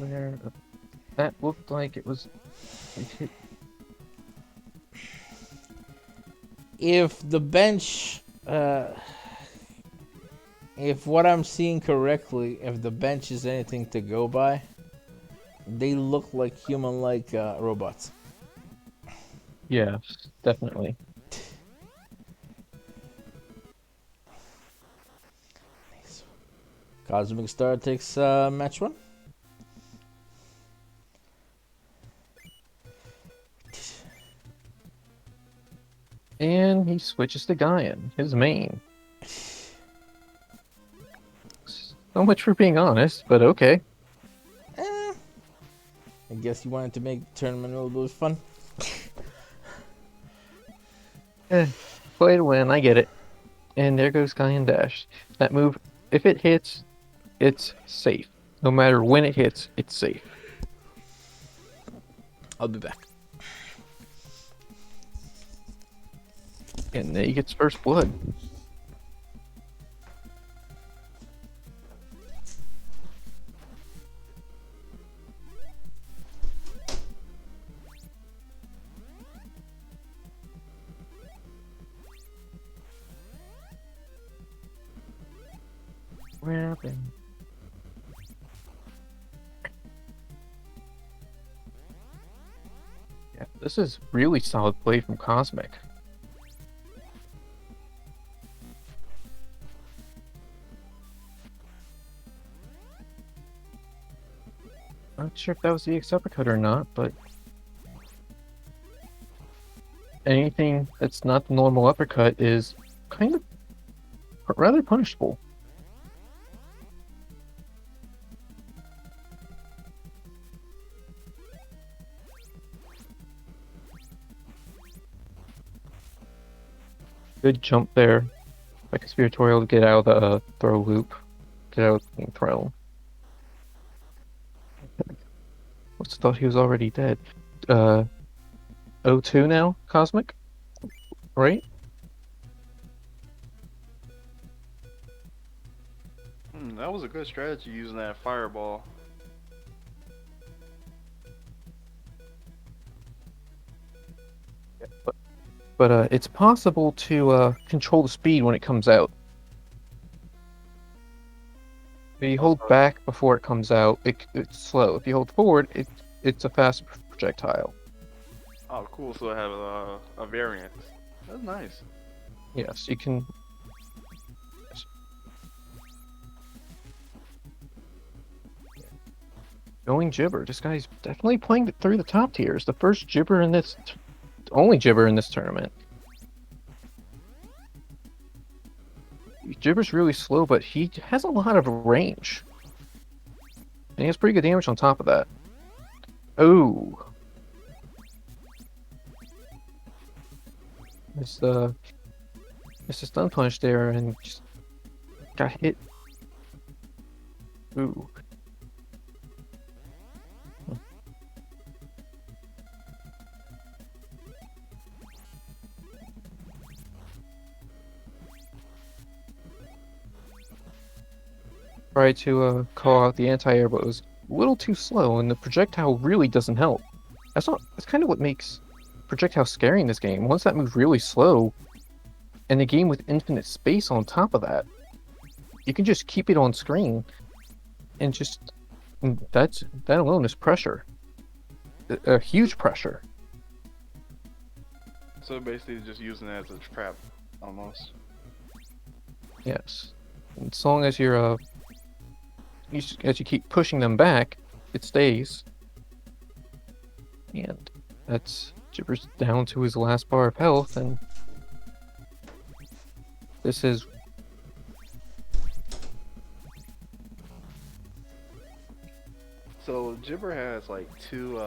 There, that looked like it was. It hit. If the bench, if what I'm seeing correctly, if the bench is anything to go by, they look like human-like robots. Yes, definitely. Cosmic Star takes match 1. And he switches to Gaian, his main. So much for being honest, but okay. I guess you wanted to make the tournament a little bit fun. Play to win, I get it. And there goes Gaian Dash. That move, if it hits, it's safe. No matter when it hits, it's safe. I'll be back. And then he gets first blood. Where happened? Yeah, this is really solid play from Cosmic. Not sure if that was the X uppercut or not, but anything that's not the normal uppercut is kind of rather punishable. Good jump there by Conspiratorial to get out of the throw loop. Get out of the throw. Must have thought he was already dead. 0-2 now, Cosmic? Right? That was a good strategy using that fireball. But it's possible to control the speed when it comes out. If you hold back before it comes out, it's slow. If you hold forward, it's a fast projectile. Oh, cool. So I have a variant. That's nice. Yes, you can. Going Gibber. This guy's definitely playing through the top tiers. The first Gibber in this, only Gibber in this tournament. Gibber's really slow, but he has a lot of range. And he has pretty good damage on top of that. Oh. Missed the stun punch there and just got hit. Ooh. Tried to call out the anti-air, but it was a little too slow, and the projectile really doesn't help. That's kind of what makes projectile scary in this game. Once that moves really slow, and a game with infinite space on top of that, you can just keep it on screen, and that alone is pressure, a huge pressure. So basically, just using it as a trap, almost. Yes, as long as you're as you keep pushing them back, it stays. And that's Gibber's down to his last bar of health, and this is So Jibber has like two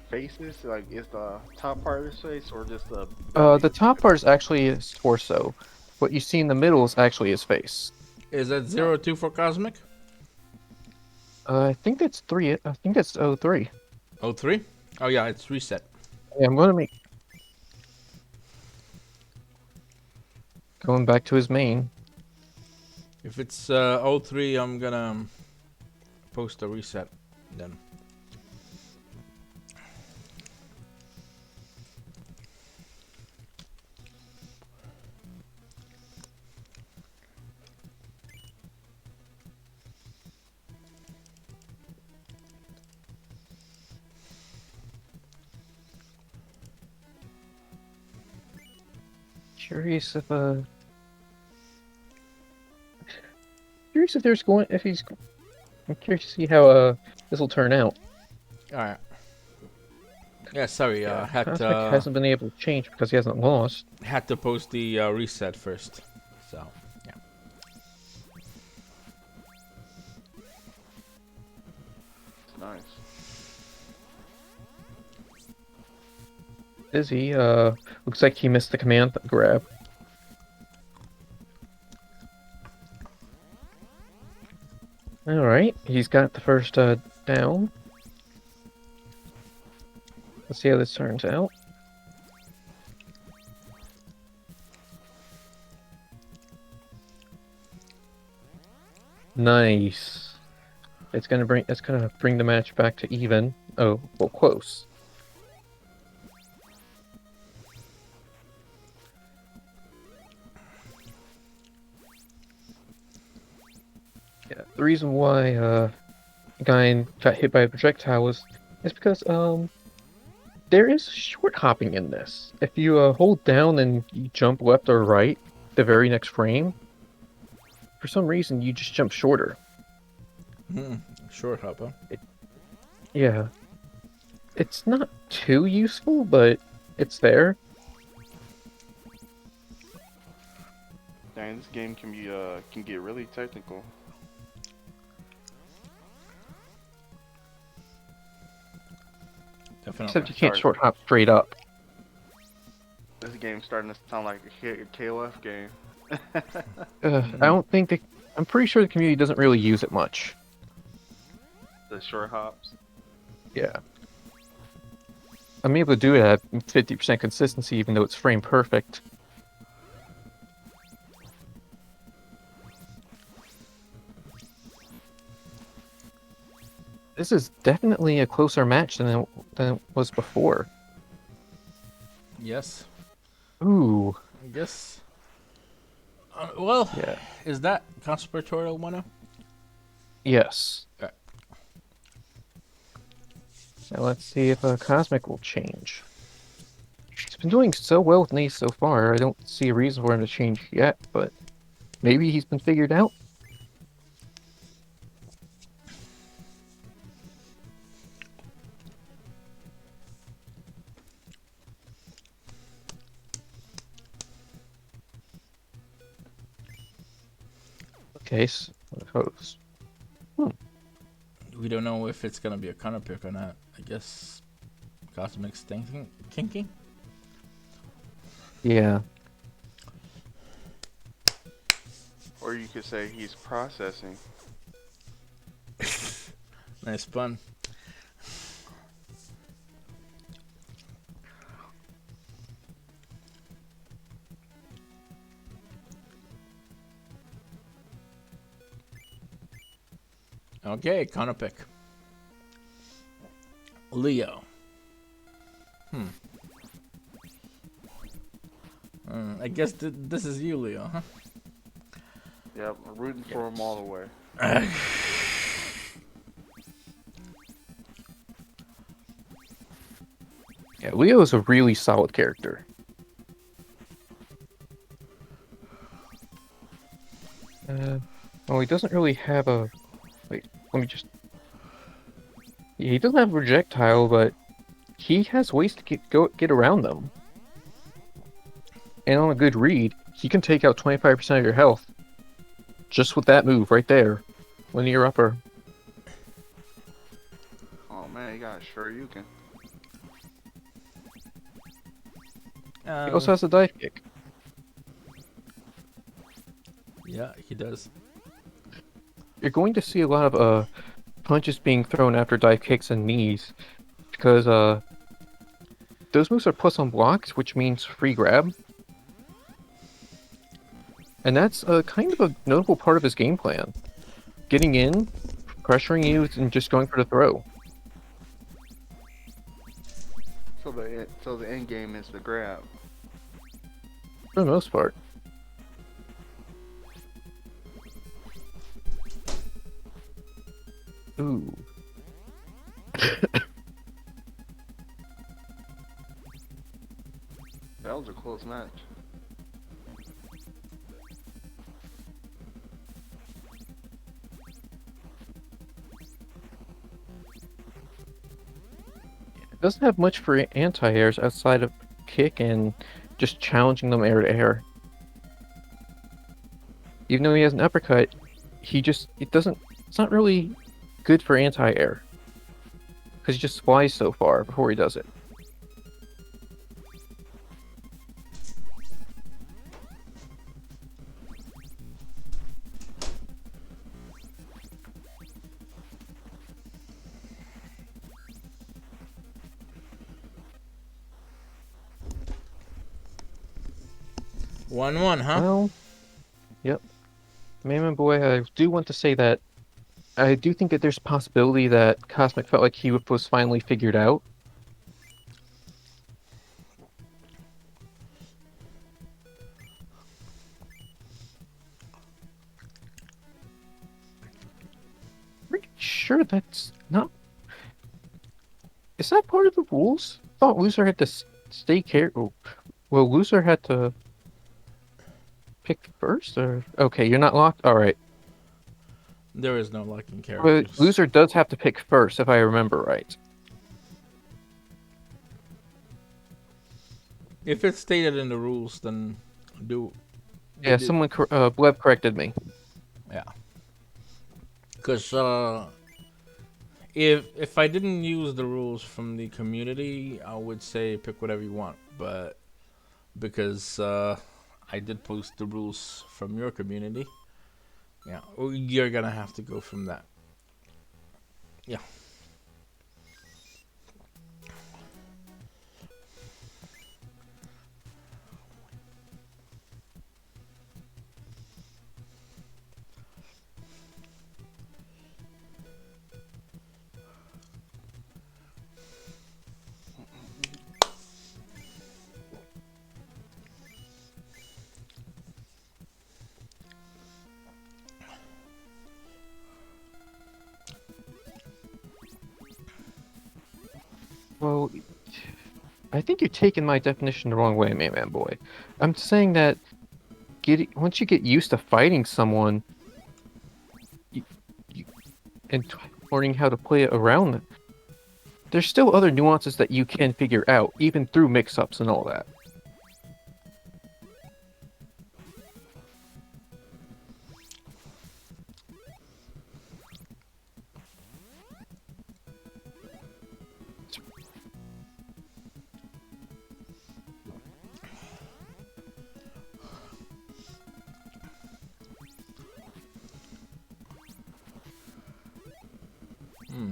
faces. Like, is the top part of his face or just the belly? The top part is actually his torso. What you see in the middle is actually his face. Is that 02 for Cosmic? I think that's 3. I think that's 03. 03? Oh yeah, it's reset. Yeah, I'm gonna make going back to his main. If it's 03, I'm gonna post a reset then. Curious if there's going if he's. I'm curious to see how this will turn out. All right. Yeah, sorry. Had Cosmic to hasn't been able to change because he hasn't lost. post the reset first. So yeah. Nice. Izzy, looks like he missed the command grab. Alright, he's got the first down. Let's see how this turns out. Nice. It's gonna bring the match back to even. Oh, well, close. Yeah, the reason why Gaian got hit by a projectile is because there is short hopping in this. If you hold down and you jump left or right the very next frame, for some reason you just jump shorter. Short hop, huh? Yeah. It's not too useful, but it's there. Dang, this game can get really technical. Definitely. Except you can't short hop straight up. This game's starting to sound like a KOF game. I don't think I'm pretty sure the community doesn't really use it much. The short hops. Yeah. I'm able to do it at 50% consistency even though it's frame perfect. This is definitely a closer match than it was before. Yes. Ooh. I guess. Well, Yeah. is that conspiratorial winner? Yes. Okay. Now let's see if Cosmic will change. He's been doing so well with these so far, I don't see a reason for him to change yet, but maybe he's been figured out. Okay, so We don't know if it's gonna be a counter pick or not. I guess Cosmic's thinking kinky. yeah. Or you could say he's processing. Nice pun. Okay, counter pick. Leo. I guess this is you, Leo, huh? Yep, I'm rooting for him all the way. Yeah, Leo is a really solid character. Well, he doesn't really have a... Wait, let me just... Yeah, he doesn't have a projectile, but he has ways to get around them. And on a good read, he can take out 25% of your health. Just with that move right there. Linear upper. Yeah, he got Shoryuken. He also has a dive kick. Yeah, he does. You're going to see a lot of punches being thrown after dive kicks and knees because those moves are plus on blocks, which means free grab. And that's kind of a notable part of his game plan. Getting in, pressuring you, and just going for the throw. So the end game is the grab. For the most part. Ooh. That was a close match. It doesn't have much for anti-airs outside of kick and just challenging them air to air. Even though he has an uppercut, it's not really good for anti-air. Because he just flies so far before he does it. One, huh? Well, yep. Man, boy, I do want to say that I do think that there's a possibility that Cosmic felt like he was finally figured out. Pretty sure that's not. Is that part of the rules? I thought loser had to stay careful. Well, loser had to pick first, or okay, you're not locked. All right. There is no locking But characters. loser does have to pick first, if I remember right. If it's stated in the rules, then do. Yeah, someone Bleb corrected me. Yeah. Because if I didn't use the rules from the community, I would say pick whatever you want. But because I did post the rules from your community, yeah, you're gonna have to go from that. Yeah. Well, I think you're taking my definition the wrong way, man boy. I'm saying that once you get used to fighting someone, you, and learning how to play it around them, there's still other nuances that you can figure out, even through mix-ups and all that.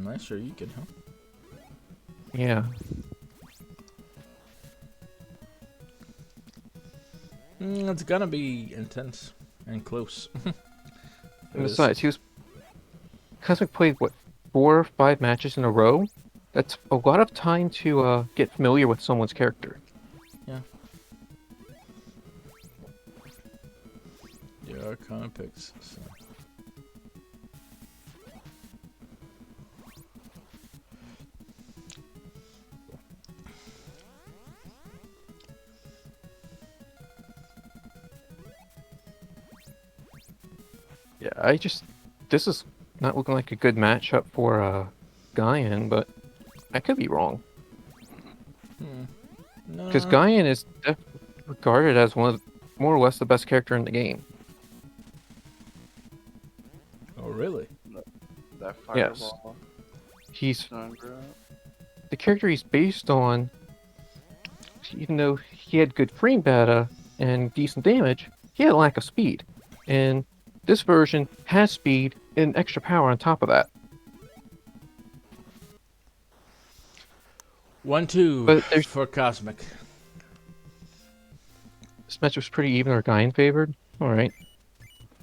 Nice, sure you can, huh? Yeah. It's gonna be intense and close. And besides, Cosmic played, what, 4 or 5 matches in a row? That's a lot of time to get familiar with someone's character. Yeah. There are comic picks, so. Yeah, this is not looking like a good matchup for Gaian, but I could be wrong. No. Because Gaian is regarded as one of more or less the best character in the game. Oh, really? That Yes. fireball. He's Sun grab. the character he's based on, even though he had good frame data and decent damage, he had a lack of speed. And this version has speed and extra power on top of that. 1-2 But there's for Cosmic. this match was pretty even or Gaian favored. All right.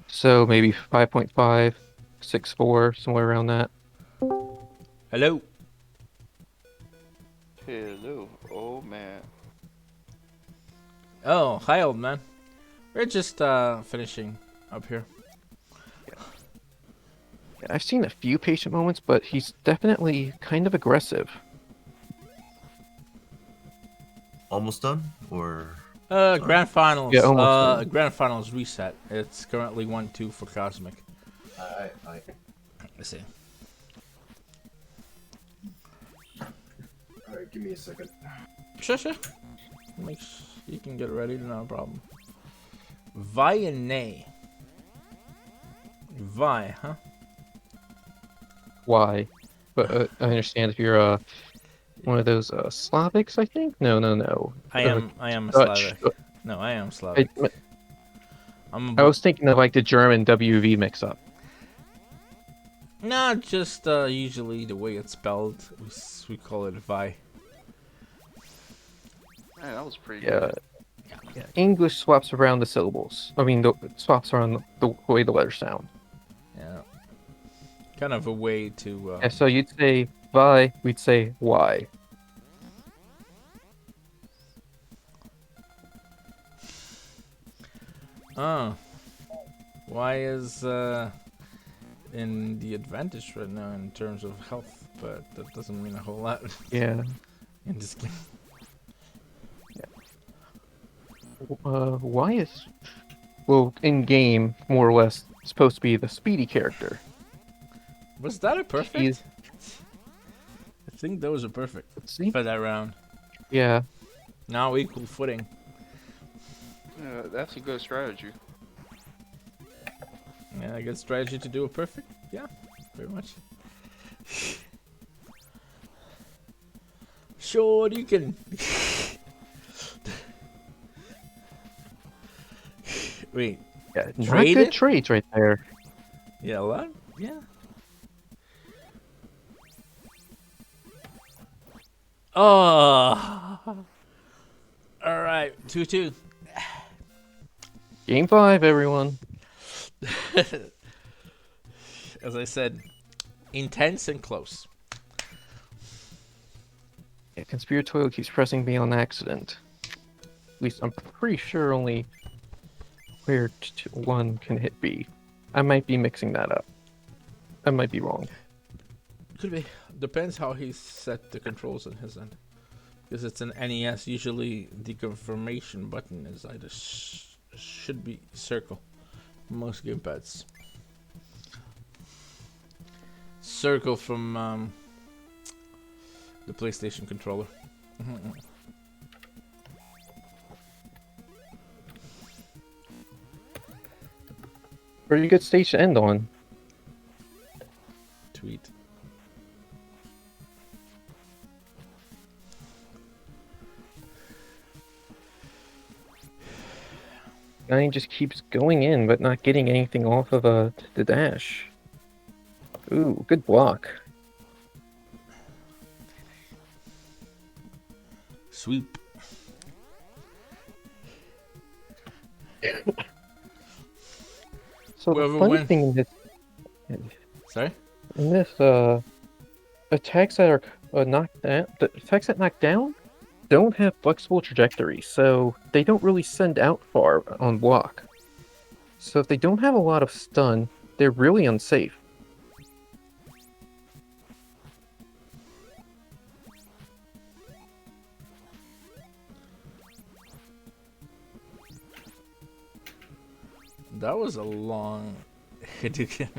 So maybe 5.5, 6-4, somewhere around that. Hello. Hello, oh man. Oh, hi, old man. We're just finishing up here. I've seen a few patient moments, but he's definitely kind of aggressive. Almost done, or Grand finals. Yeah, almost done. Grand finals reset. It's currently 1-2 for Cosmic. I Let's see. all right. Give me a second. Sure. You can get ready, no problem. Vi and Nay. Vi, huh? Why? But I understand if you're one of those Slavics, I think. No. I am a Dutch. Slavic. No, I am Slavic. I was thinking of like the German WV mix-up. No, just usually the way it's spelled, we call it Vi. Man, that was pretty Yeah. good. Yeah. English swaps around the syllables. I mean, swaps around the way the letters sound. Yeah. Kind of a way to. Yeah, so you'd say "vi," we'd say "why." Oh. Why is in the advantage right now in terms of health, but that doesn't mean a whole lot Yeah. in this game. Why is, well, in game more or less supposed to be the speedy character. Was that a perfect? He's- I think that was a perfect Let's see. for that round. Yeah. Now equal footing. Yeah, that's a good strategy. Yeah, a good strategy to do a perfect. Yeah, very much. Sure, you can. Wait. Yeah. Not Trade good it? trades right there. Yeah, what? Yeah. Oh. All right, 2-2. Game 5, everyone. As I said, intense and close. Yeah, Conspiratorial keeps pressing me on accident. At least I'm pretty sure only where one can hit B. I might be mixing that up. I might be wrong. Could be. Depends how he set the controls on his end. Because it's an NES, usually the confirmation button is either should be circle. Most gamepads. Circle from the PlayStation controller. Pretty good stage to end on. Tweet. Guy just keeps going in, but not getting anything off of the dash. Ooh, good block. Sweep. So Whoever the funny wins. thing Sorry? in this attacks that are knocked down, the attacks that knock down don't have flexible trajectory, so they don't really send out far on block. So if they don't have a lot of stun, they're really unsafe. That was a long hit again.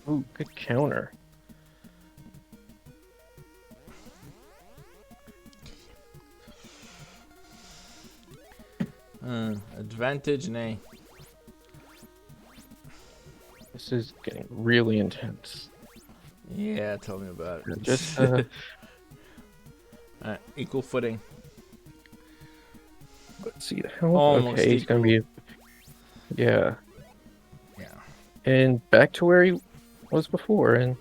Ooh, good counter. Advantage, nay. This is getting really intense. Yeah, tell me about it. Just Alright, equal footing. let's see the health. Almost Okay, he's gonna equal. be yeah, Yeah. and back to where he was before, and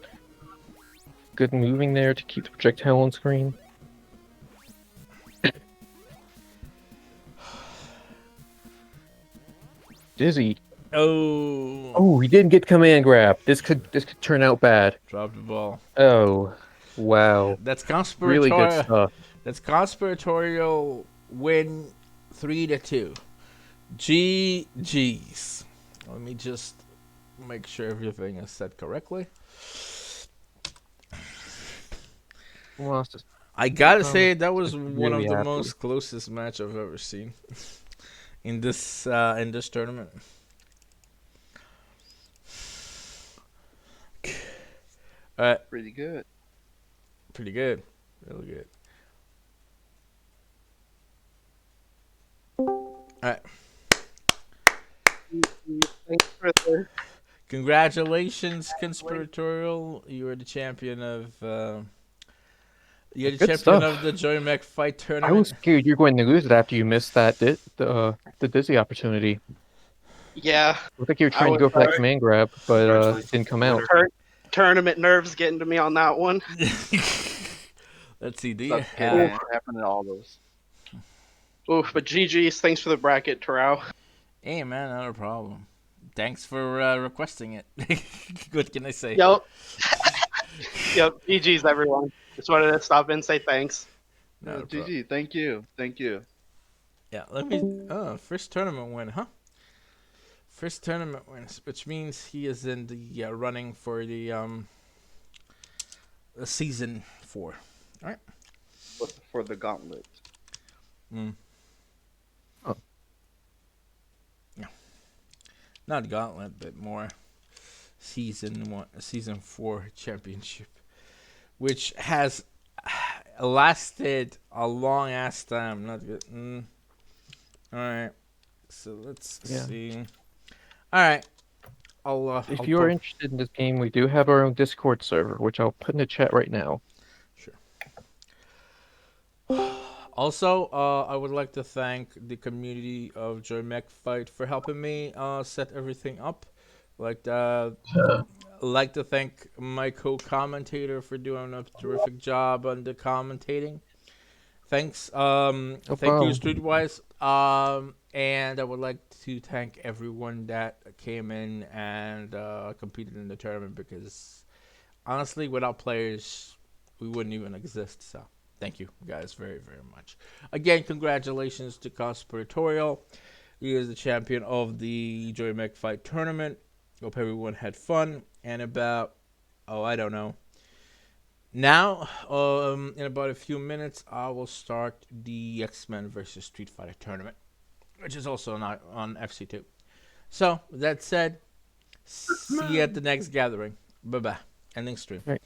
good moving there to keep the projectile on screen. Dizzy. Oh. Oh, he didn't get command grab. This could turn out bad. Drop the ball. Oh, wow. That's Really good conspiratorial. stuff. That's conspiratorial win 3-2. GG's. Let me just make sure everything is set correctly. Lost his I gotta Um, say that was one really of the happy. most closest match I've ever seen in this tournament. Pretty good. Pretty good, really good. All right, Thanks for the congratulations, conspiratorial. You are the champion of. You're the Good champion stuff. of the Joy Mech Fight I tournament. was scared you're going to lose it after you missed that the Dizzy opportunity. yeah. I think you were I trying to go was for that sorry. command grab, but Congratulations, it didn't come out. Tournament nerves getting to me on that one. Let's see. Do you Sucks, kid, have? man. Happened to all those. Oof, but GG's. Thanks for the bracket, Terrell. Hey man, not a problem. Thanks for requesting it. What can I say? Yep. Yep. GG's, everyone. Just wanted to stop in and say thanks. Not a problem. GG, thank you. Thank you. Yeah, let me. Oh, first tournament win, huh? First tournament wins, which means he is in the running for the season 4. For the gauntlet. Mm. Oh. Yeah. Not gauntlet, but more season 1, season 4 championship, which has lasted a long ass time. Not good. All right. So let's Yeah. see. All right. If you are interested in this game, we do have our own Discord server, which I'll put in the chat right now. Also, I would like to thank the community of Joy Mech Fight for helping me set everything up. Like to thank my co-commentator for doing a terrific job on the commentating. Thanks. Thank you, problem. Streetwise. And I would like to thank everyone that came in and competed in the tournament, because honestly, without players, we wouldn't even exist. So thank you guys very, very much. Again, congratulations to Conspiratorial. He is the champion of the Joy Mech Fight tournament. Hope everyone had fun. And about, I don't know. Now, in about a few minutes, I will start the X-Men versus Street Fighter tournament, which is also on FC2. So, with that said, see you at the next gathering. Bye-bye. Ending stream. Right.